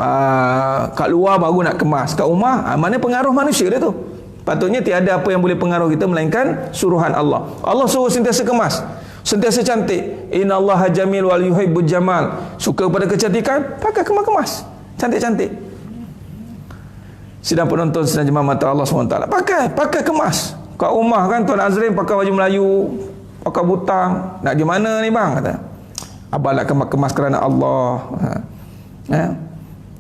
Kat luar baru nak kemas, kat rumah mana pengaruh manusia dia tu. Patutnya tiada apa yang boleh pengaruh kita melainkan suruhan Allah. Allah suruh sentiasa kemas, sentiasa cantik. Innallaha jamil wal yuhibbul jamal. Suka pada kecantikan, pakai kemas-kemas, cantik-cantik. Sidang penonton, sidang jemaah mata Allah SWT, pakai kemas. Kat rumah kan Tuan Azrin pakai baju Melayu, pakai butang. Nak pergi mana ni bang? Kata, abang nak kemas kerana Allah.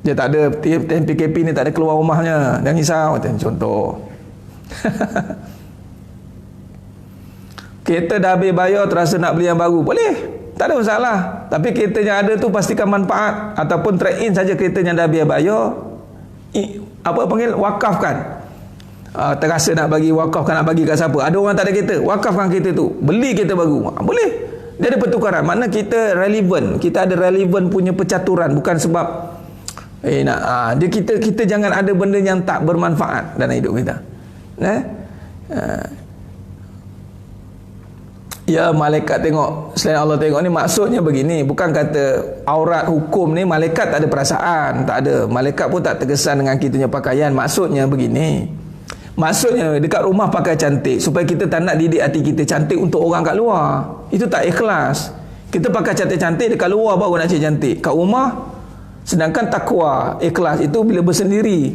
Dia tak ada, PKP ni tak ada keluar rumahnya, jangan risau. Contoh. Kereta dah habis bayar, terasa nak beli yang baru, boleh, tak ada masalah. Tapi kereta yang ada tu pastikan manfaat, ataupun trade in saja kereta yang dah habis bayar, wakafkan. Terasa nak bagi wakafkan, nak bagi kat siapa? Ada orang tak ada kereta, wakafkan kereta tu, beli kereta baru, boleh. Dia ada pertukaran. Makna kita relevan, kita ada relevan punya percaturan, bukan sebab kita jangan ada benda yang tak bermanfaat dalam hidup kita. Ya, malaikat tengok, selain Allah tengok ni, maksudnya begini. Bukan kata aurat hukum ni malaikat tak ada perasaan, tak ada. Malaikat pun tak terkesan dengan kita punya pakaian. Maksudnya begini, maksudnya dekat rumah pakai cantik supaya kita tak nak didik hati kita cantik untuk orang kat luar. Itu tak ikhlas. Kita pakai cantik-cantik dekat luar baru nak cantik. Kat rumah, sedangkan takwa, ikhlas itu bila bersendiri.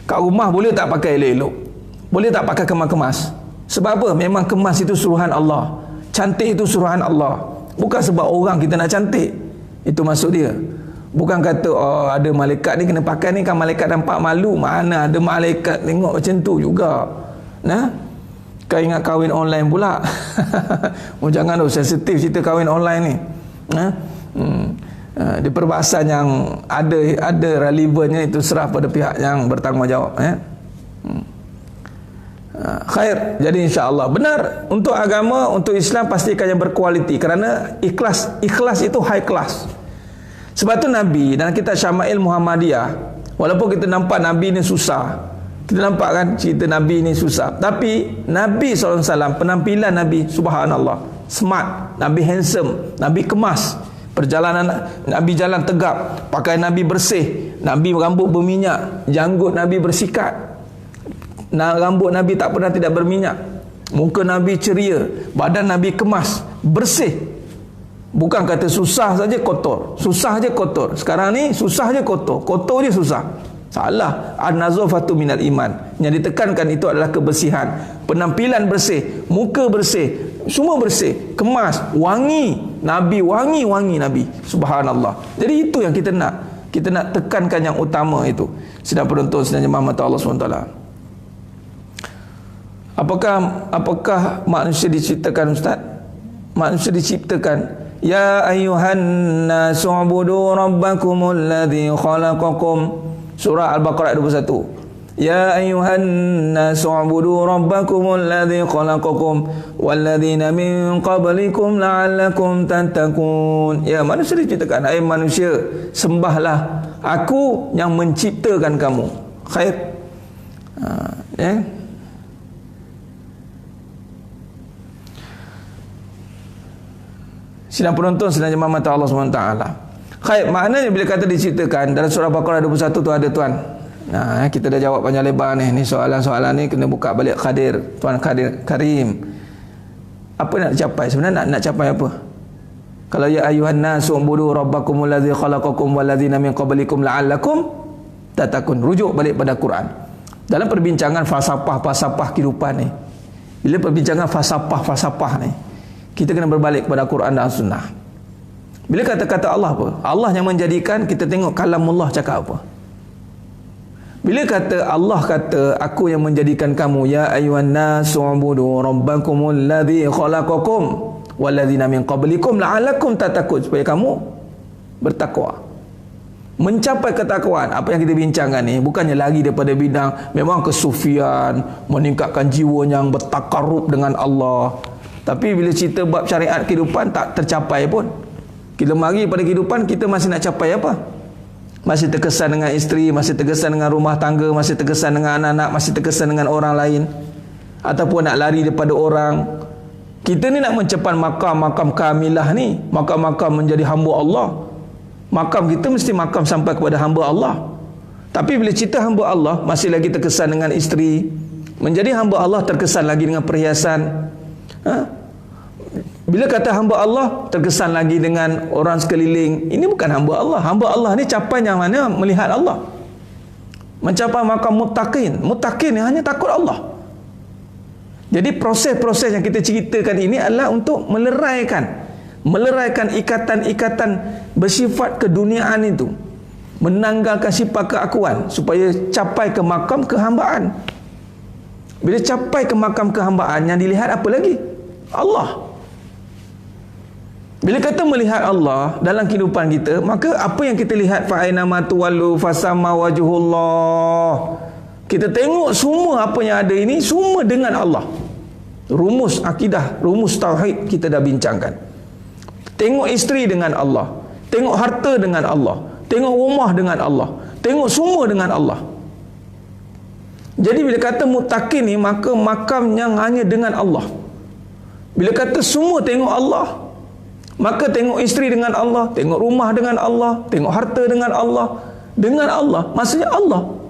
Kat rumah boleh tak pakai elok-elok, boleh tak pakai kemas-kemas. Sebab apa? Memang kemas itu suruhan Allah, cantik itu suruhan Allah. Bukan sebab orang kita nak cantik. Itu maksud dia. Bukan kata ada malaikat ni kena pakai ni kan, malaikat nampak malu. Mana ada malaikat tengok macam tu juga. Kau ingat kahwin online pula. Jangan tu sensitif cerita kahwin online ni. Di perbahasan yang ada relevannya itu serah pada pihak yang bertanggungjawab. Khair. Jadi insya-Allah benar, untuk agama, untuk Islam pastikan yang berkualiti, kerana ikhlas itu high class. Sebab tu Nabi dalam kitab Syama'il Muhammadiyah, walaupun kita nampak Nabi ni susah, kita nampak kan cerita Nabi ni susah, tapi Nabi SAW, penampilan Nabi, subhanallah, smart, Nabi handsome, Nabi kemas. Perjalanan Nabi jalan tegap, pakaian Nabi bersih, Nabi rambut berminyak, janggut Nabi bersikat, rambut Nabi tak pernah tidak berminyak, muka Nabi ceria, badan Nabi kemas, bersih. Bukan kata susah saja kotor, susah saja kotor. Sekarang ni susah saja kotor, kotor je susah. Salah. An-nazafatu minal iman. Yang ditekankan itu adalah kebersihan. Penampilan bersih, muka bersih, semua bersih, kemas, wangi. Nabi wangi Nabi. Subhanallah. Jadi itu yang kita nak. Kita nak tekankan yang utama itu. Sedang penonton, sedang jemaah mata Allah SWT. Apakah manusia diciptakan, Ustaz? Manusia diciptakan. Ya ayyuhan nasu ubudu rabbakumul ladzi khalaqakum. Surah Al-Baqarah 21. Ya ayyuhan nasu ubudu rabbakumul ladzi khalaqakum walladzina min qablikum la'allakum tattaqun. Ya manusia diciptakan, hai manusia, sembahlah aku yang menciptakan kamu. Khair. Sidang penonton, sidang jemaah mata Allah SWT. Khair, maknanya bila kata diciptakan dalam surah Baqarah 21 tu ada tuan. Kita dah jawab panjang lebar ni. Ni soalan-soalan ni kena buka balik Khadir, Tuan Khadir Karim. Apa nak capai? Sebenarnya nak capai apa? Kalau ya ayuhan nasu ubudu rabbakumul ladzi khalaqakum walladzina min qablikum la'allakum tattaqun. Rujuk balik pada Quran. Dalam perbincangan falsafah kehidupan ni, bila perbincangan falsafah ni, kita kena berbalik kepada Quran dan Sunnah. Bila kata-kata Allah apa? Allah yang menjadikan, kita tengok kalamullah cakap apa. Bila kata Allah kata aku yang menjadikan kamu, ya ayyuhan nasu ubudu rabbakumul ladzi khalaqakum walladzina min qablikum la'allakum tattaqun, supaya kamu bertakwa. Mencapai ketakwaan, apa yang kita bincangkan ni bukannya lagi daripada bidang memang kesufian, meningkatkan jiwa yang bertakarrub dengan Allah. Tapi bila cerita bab syariat kehidupan tak tercapai pun. Kita mari pada kehidupan, kita masih nak capai apa? Masih terkesan dengan isteri, masih terkesan dengan rumah tangga, masih terkesan dengan anak-anak, masih terkesan dengan orang lain, ataupun nak lari daripada orang. Kita ni nak mencapai makam kamilah ni, makam menjadi hamba Allah. Makam kita mesti makam sampai kepada hamba Allah. Tapi bila cerita hamba Allah, masih lagi terkesan dengan isteri. Menjadi hamba Allah terkesan lagi dengan perhiasan. Bila kata hamba Allah, terkesan lagi dengan orang sekeliling. Ini bukan hamba Allah. Hamba Allah ni capai yang mana? Melihat Allah. Mencapai makam muttaqin. Muttaqin ni hanya takut Allah. Jadi proses-proses yang kita ceritakan ini adalah untuk meleraikan ikatan-ikatan bersifat keduniaan itu, menanggalkan sifat keakuan supaya capai ke makam kehambaan. Bila capai ke makam kehambaan, yang dilihat apa lagi? Allah. Bila kata melihat Allah dalam kehidupan kita, maka apa yang kita lihat, fa aina ma tuwallu fasamma wajhullah. Kita tengok semua apa yang ada ini semua dengan Allah. Rumus akidah, rumus tauhid kita dah bincangkan. Tengok isteri dengan Allah, tengok harta dengan Allah, tengok rumah dengan Allah, tengok semua dengan Allah. Jadi bila kata muttaqin ni, maka makam yang hanya dengan Allah. Bila kata semua tengok Allah, maka tengok isteri dengan Allah, tengok rumah dengan Allah, tengok harta dengan Allah. Dengan Allah, maksudnya Allah.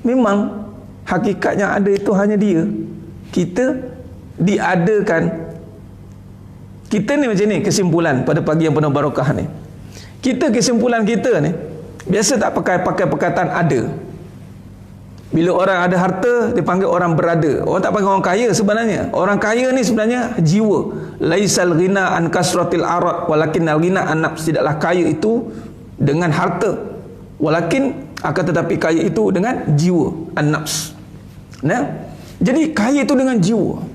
Memang hakikat yang ada itu hanya Dia. Kita diadakan. Kita ni macam ni kesimpulan pada pagi yang penuh barakah ni. Kesimpulan kita ni biasa tak pakai perkataan ada. Bila orang ada harta, dia panggil orang berada. Orang tak panggil orang kaya sebenarnya. Orang kaya ni sebenarnya jiwa. Laisal ghina an kasratil arad walakinnal ghina an nafs. Tidaklah kaya itu dengan harta, walakin akan tetapi kaya itu dengan jiwa, an-nafs. Nah, jadi kaya itu dengan jiwa.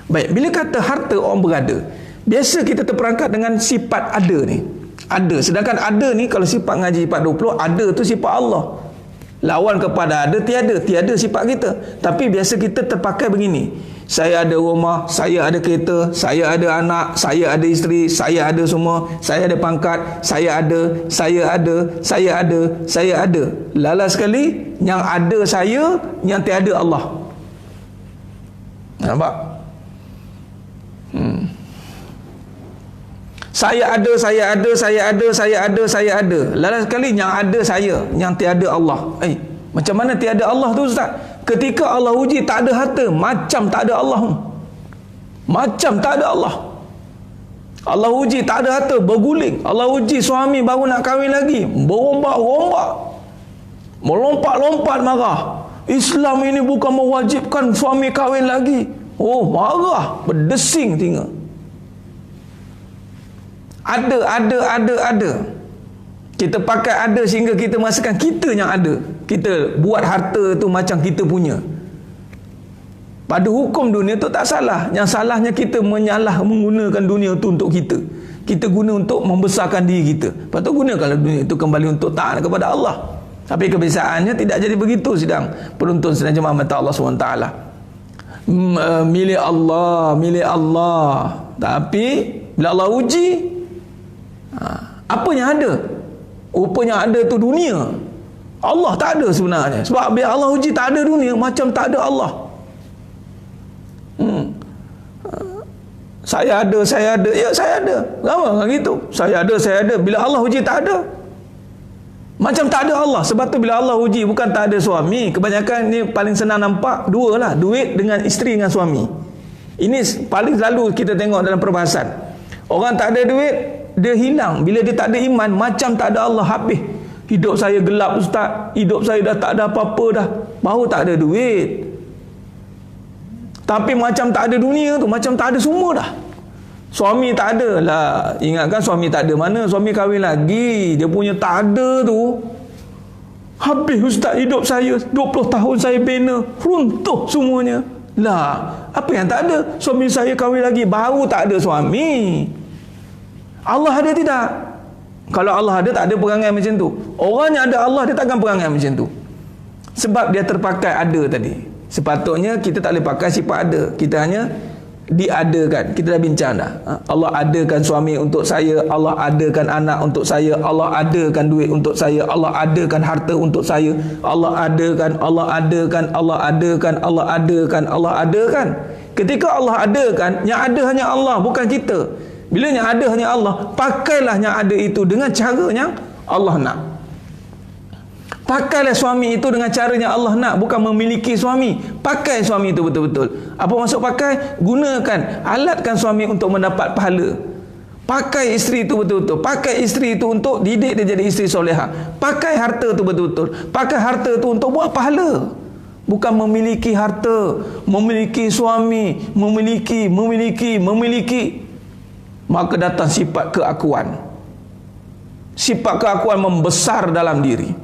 Baik, bila kata harta orang berada, biasa kita terperangkap dengan sifat ada ni. Ada, sedangkan ada ni kalau sifat ngaji sifat 20, ada tu sifat Allah. Lawan kepada ada, tiada sifat kita. Tapi biasa kita terpakai begini. Saya ada rumah, saya ada kereta, saya ada anak, saya ada isteri, saya ada semua, saya ada pangkat, saya ada. Lala sekali, yang ada saya, yang tiada Allah. Nampak? Saya ada. Lala sekali, yang ada saya, yang tiada Allah. Macam mana tiada Allah tu Ustaz? Ketika Allah uji tak ada harta, macam tak ada Allah. Macam tak ada Allah. Allah uji tak ada harta, berguling. Allah uji suami baru nak kahwin lagi, berombak-ombak, melompat-lompat marah. Islam ini bukan mewajibkan suami kahwin lagi. Oh, marah, berdesing telinga. Ada. Kita pakai ada sehingga kita merasakan kita yang ada. Kita buat harta tu macam kita punya. Pada hukum dunia tu tak salah. Yang salahnya kita menggunakan dunia tu untuk kita. Kita guna untuk membesarkan diri kita. Lepas tu gunakanlah dunia itu kembali untuk taat kepada Allah. Tapi kebiasaannya tidak jadi begitu sidang penonton sidang jemaah mata Allah SWT. Milik Allah. Tapi bila Allah uji, apa yang ada? Rupanya ada tu dunia. Allah tak ada sebenarnya. Sebab bila Allah uji tak ada dunia, macam tak ada Allah. Saya ada. Ya, saya ada. Lama kan gitu. Saya ada. Bila Allah uji tak ada, macam tak ada Allah. Sebab tu bila Allah uji bukan tak ada suami. Kebanyakan ni paling senang nampak dua lah. Duit dengan isteri dengan suami. Ini paling selalu kita tengok dalam perbahasan. Orang tak ada duit, dia hilang. Bila dia tak ada iman, macam tak ada Allah, habis. Hidup saya gelap Ustaz. Hidup saya dah tak ada apa-apa dah. Baru tak ada duit. Tapi macam tak ada dunia tu, macam tak ada semua dah. Suami tak ada lah. Ingatkan suami tak ada mana? Suami kahwin lagi. Dia punya tak ada tu. Habis Ustaz, hidup saya 20 tahun saya bina, runtuh semuanya. Lah, apa yang tak ada? Suami saya kahwin lagi, baru tak ada suami. Allah ada tidak? Kalau Allah ada, tak ada perangai macam tu. Orang yang ada Allah, dia takkan perangai macam tu. Sebab dia terpakai ada tadi. Sepatutnya kita tak boleh pakai sifat ada. Kita hanya diadakan. Kita dah bincang dah. Allah adakan suami untuk saya, Allah adakan anak untuk saya, Allah adakan duit untuk saya, Allah adakan harta untuk saya, Allah adakan, Allah adakan, Allah adakan, Allah adakan, Allah adakan. Ketika Allah adakan, yang ada hanya Allah, bukan kita. Bila yang ada hanya Allah, pakailah yang ada itu dengan cara yang Allah nak. Pakailah suami itu dengan caranya Allah nak, bukan memiliki suami. Pakai suami itu betul-betul. Apa maksud pakai? Gunakan, alatkan suami untuk mendapat pahala. Pakai isteri itu betul-betul. Pakai isteri itu untuk didik dia jadi isteri soleha. Pakai harta itu betul-betul. Pakai harta itu untuk buat pahala. Bukan memiliki harta, memiliki suami, memiliki. Maka datang sifat keakuan. Sifat keakuan membesar dalam diri.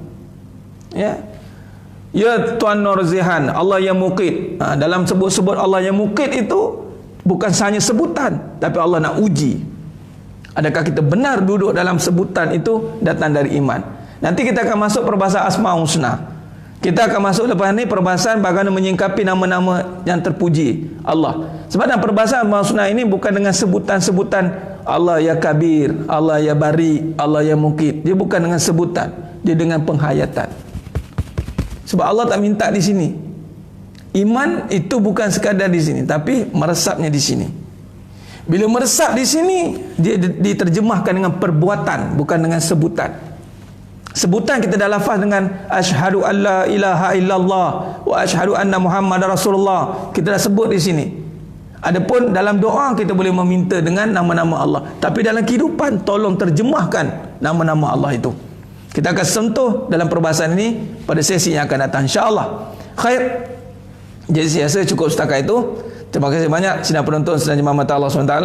Ya Tuan Nur Zihan, Allah yang mukit. Dalam sebut-sebut Allah yang mukit itu bukan hanya sebutan, tapi Allah nak uji. Adakah kita benar duduk dalam sebutan itu datang dari iman? Nanti kita akan masuk perbahasan Asmaul Husna. Kita akan masuk lepas ni perbahasan bagaimana menyingkapi nama-nama yang terpuji Allah. Sebab dalam perbahasan Asmaul Husna ini bukan dengan sebutan-sebutan Allah ya Kabir, Allah ya Bari, Allah ya Mukit. Dia bukan dengan sebutan, dia dengan penghayatan. Sebab Allah tak minta di sini. Iman itu bukan sekadar di sini, tapi meresapnya di sini. Bila meresap di sini, dia diterjemahkan dengan perbuatan, bukan dengan sebutan. Sebutan kita dah lafaz dengan asyhadu alla ilaha illallah wa asyhadu anna Muhammadar Rasulullah. Kita dah sebut di sini. Adapun dalam doa kita boleh meminta dengan nama-nama Allah. Tapi dalam kehidupan tolong terjemahkan nama-nama Allah itu. Kita akan sentuh dalam perbahasan ini pada sesi yang akan datang, insya-Allah. Khair. Jadi saya rasa cukup setakat itu. Terima kasih banyak sidang penonton sedang jemaah mata Allah SWT.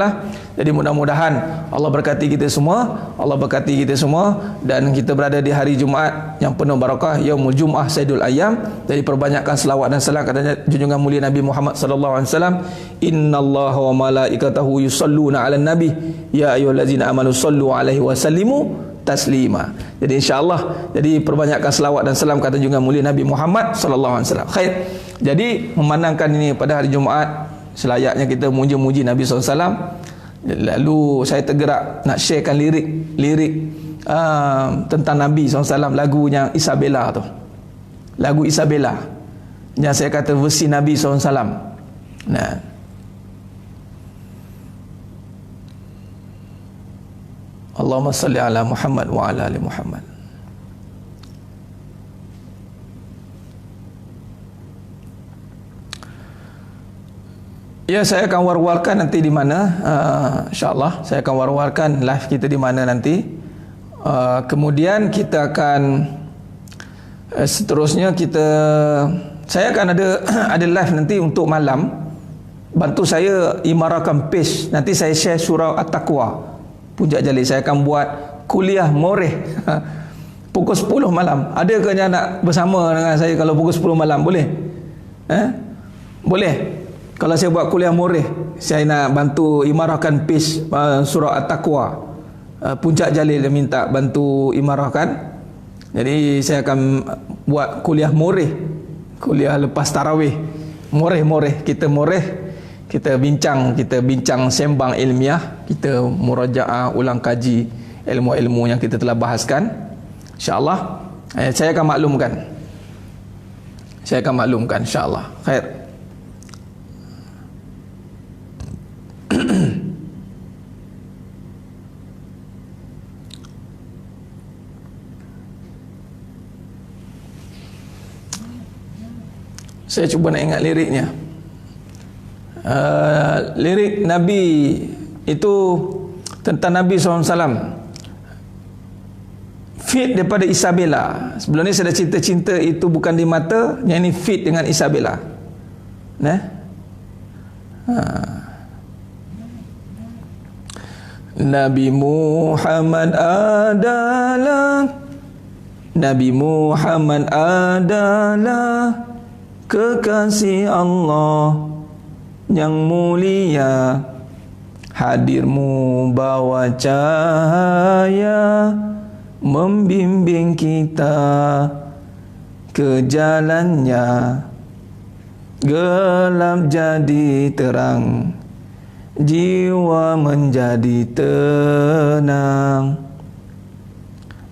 Jadi mudah-mudahan Allah berkati kita semua, Allah berkati kita semua, dan kita berada di hari Jumaat yang penuh barakah, Yaumul Jum'ah Sayyidul Ayyam. Jadi perbanyakkan selawat dan salam kepada junjungan mulia Nabi Muhammad sallallahu alaihi wasallam. Innallaha wa malaikatahu yusalluna 'alan nabi ya ayyuhallazina amanu sallu 'alaihi wa sallimu taslima. Jadi insya-Allah, jadi perbanyakkan selawat dan salam kata junjungan mulia Nabi Muhammad sallallahu alaihi wasallam. Khair. Jadi memandangkan ini pada hari Jumaat, selayaknya kita muji-muji Nabi SAW. Lalu saya tergerak nak sharekan lirik tentang Nabi SAW, lagunya Isabella tu. Lagu Isabella yang saya kata versi Nabi SAW. Nah, Allahumma salli ala Muhammad wa ala ali Muhammad. Ya, saya akan war-warkan nanti di mana, insya-Allah saya akan war-warkan live kita di mana nanti. Kemudian kita akan seterusnya saya akan ada live nanti untuk malam. Bantu saya imarahkan page. Nanti saya share surah At-Taqwa Puncak Jalil. Saya akan buat kuliah moreh pukul 10 malam. Adakah yang nak bersama dengan saya kalau pukul 10 malam? Boleh? Boleh. Kalau saya buat kuliah moreh, saya nak bantu imarahkan page surah At-Taqwa Puncak Jalil dia minta bantu imarahkan. Jadi saya akan buat kuliah moreh, kuliah lepas tarawih. Moreh, kita bincang sembang ilmiah, kita murajaah ulang kaji ilmu-ilmu yang kita telah bahaskan. InsyaAllah saya akan maklumkan insyaAllah. Khair. Saya cuba nak ingat liriknya. Lirik Nabi itu tentang Nabi SAW. Fit daripada Isabella. Sebelum ni saya dah cinta-cinta itu bukan di mata. Yang ini fit dengan Isabella. Nabi Muhammad adalah kekasih Allah yang mulia, hadirmu bawa cahaya, membimbing kita ke jalannya, gelap jadi terang, jiwa menjadi tenang,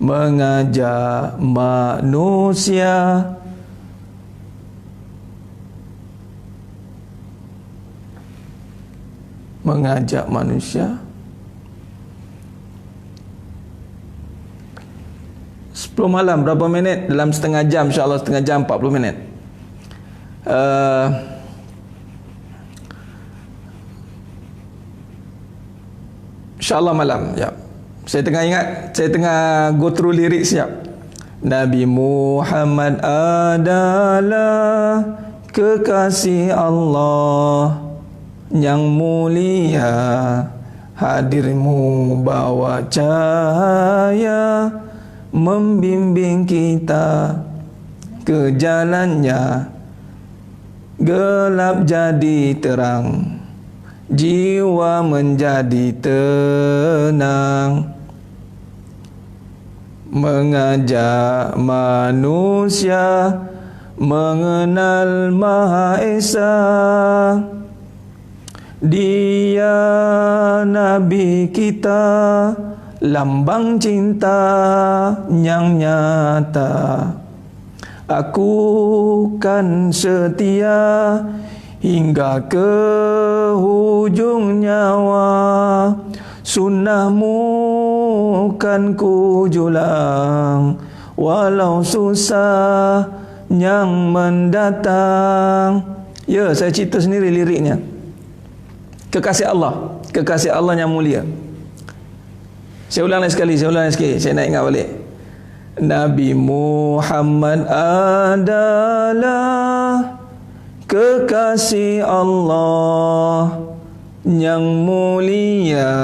mengajak manusia mengajak manusia 10 malam berapa minit? Dalam setengah jam, insyaAllah setengah jam 40 minit. InsyaAllah malam, ya. Saya tengah ingat, saya tengah go through lirik siap. Nabi Muhammad adalah kekasih Allah yang mulia, hadirmu bawa cahaya, membimbing kita ke jalannya, gelap jadi terang, jiwa menjadi tenang, mengajak manusia mengenal Maha Esa. Dia Nabi kita, lambang cinta yang nyata. Aku kan setia hingga ke hujung nyawa, sunnahmu kan ku julang, walau susah yang mendatang. Ya, saya cerita sendiri liriknya. Kekasih Allah yang mulia. Saya ulang lagi sekali, saya nak ingat balik. Nabi Muhammad adalah kekasih Allah yang mulia,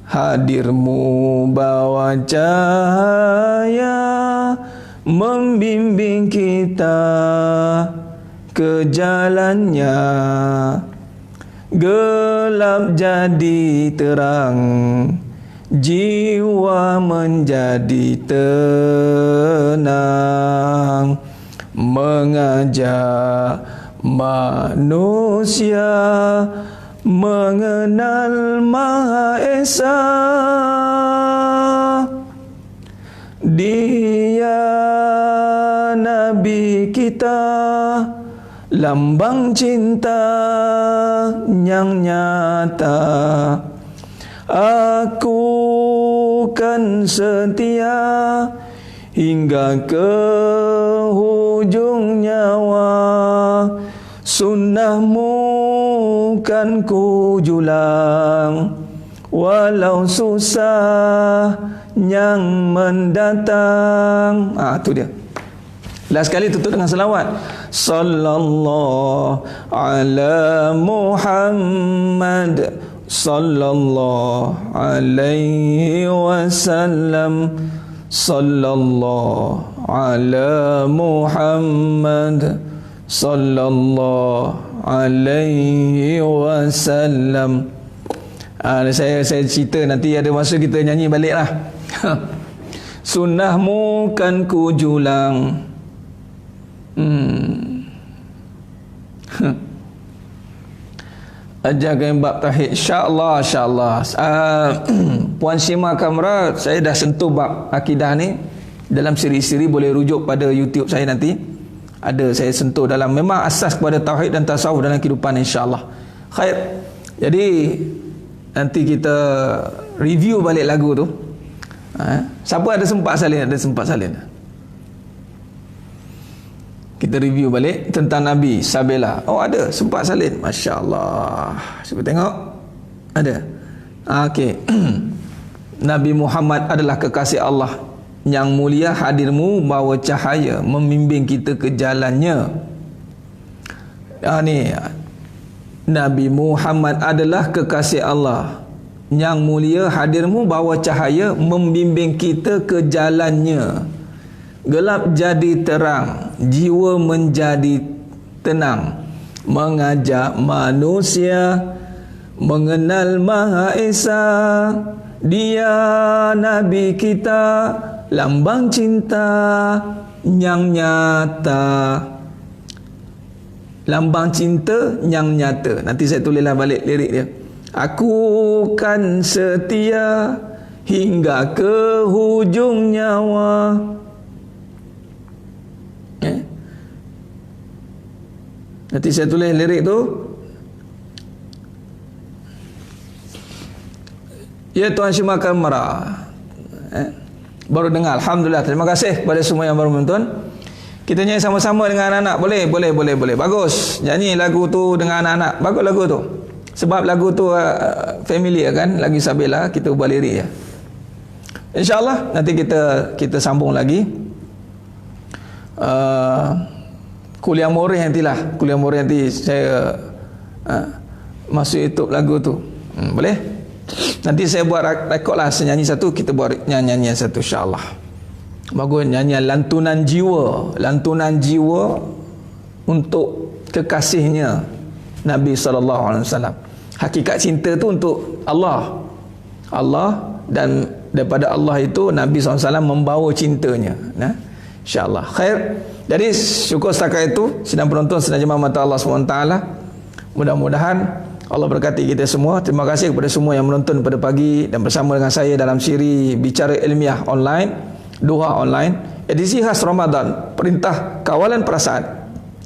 hadirmu bawa cahaya, membimbing kita ke jalannya, gelap jadi terang, jiwa menjadi tenang, mengajak manusia mengenal Maha Esa. Dia Nabi kita, lambang cinta yang nyata. Aku kan setia hingga ke hujung nyawa, sunnahmu kan ku julang, walau susah yang mendatang. Itu dia. Last kali tutup dengan selawat. Sallallahu ala Muhammad, sallallahu alaihi wasallam, sallallahu ala Muhammad, sallallahu alaihi wasallam. Saya cerita, nanti ada masa kita nyanyi balik lah. Sunnahmu kan ku julang. Ajarkan bab tauhid, insya-Allah, insya-Allah. Puan Syima Kamra, saya dah sentuh bab akidah ni dalam siri-siri, boleh rujuk pada YouTube saya nanti. Ada saya sentuh dalam, memang asas kepada tauhid dan tasawuf dalam kehidupan, insya-Allah. Khair. Jadi nanti kita review balik lagu tu. Siapa ada sempat salin? Ada sempat salin. Kita review balik tentang Nabi Sabila. Oh, ada sempat salin. Masya Allah. Cuba tengok. Ada. Okey. Nabi Muhammad adalah kekasih Allah yang mulia, hadirmu bawa cahaya, membimbing kita ke jalannya. Ni Nabi Muhammad adalah kekasih Allah yang mulia, hadirmu bawa cahaya, membimbing kita ke jalannya. Gelap jadi terang, jiwa menjadi tenang, mengajak manusia mengenal Maha Esa. Dia Nabi kita, lambang cinta yang nyata. lambang cinta yang nyata. Nanti saya tulislah balik lirik dia. Aku kan setia hingga ke hujung nyawa. Nanti saya tulis lirik tu. Ya Tuan Syima Kamara. Baru dengar. Alhamdulillah. Terima kasih kepada semua yang baru menonton. Kita nyanyi sama-sama dengan anak-anak. Boleh. Bagus. Nyanyi lagu tu dengan anak-anak. Bagus lagu tu. Sebab lagu tu familiar kan. Lagu Sabila. Kita ubah lirik ya. InsyaAllah nanti kita sambung lagi. Kuliah Moreh nantilah. Kuliah Moreh nanti saya masuk YouTube lagu tu. Boleh? Nanti saya buat rekod lah. Saya nyanyi satu, kita buat nyanyian satu, insyaAllah. Bagus, nyanyian lantunan jiwa. Lantunan jiwa untuk kekasihnya Nabi SAW. Hakikat cinta tu untuk Allah. Allah, dan daripada Allah itu Nabi SAW membawa cintanya. Nah, insyaAllah. Khair. Jadi syukur setakat itu. Sedang penonton, sedang jemaah mata Allah SWT. Mudah-mudahan Allah berkati kita semua. Terima kasih kepada semua yang menonton pada pagi dan bersama dengan saya dalam siri Bicara Ilmiah Online, Duha Online, edisi khas Ramadan, Perintah Kawalan Perasaan.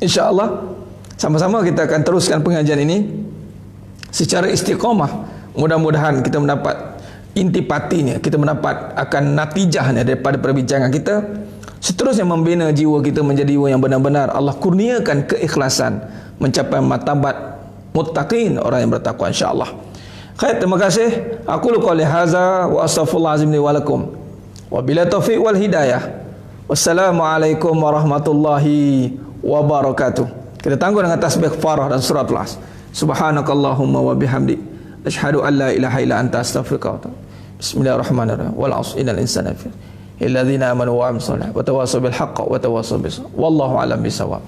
InsyaAllah sama-sama kita akan teruskan pengajian ini secara istiqamah. Mudah-mudahan kita mendapat intipatinya, kita mendapat akan natijahnya daripada perbincangan kita. Seterusnya membina jiwa kita menjadi jiwa yang benar-benar Allah kurniakan keikhlasan, mencapai martabat muttaqin, orang yang bertakwa, insyaAllah. Khair, terima kasih. Aku qouli hadza wa astaghfirullahalazim li wa lakum. Wa bila taufiq wal hidayah. Wassalamualaikum warahmatullahi wabarakatuh. Kita tangguh dengan tasbih farah dan suratul As. Subhanakallahumma wa bihamdik, asyhadu an la ilaha illa anta, astaghfiruka wa atubu. Bismillahirrahmanirrahim. Wal 'asri innal insana lafi khusr. Illadzina amanu wa 'amilus solihati wa tawassaw bil haqqi wa tawassaw bis sabr. Wallahu a'lam bisawab.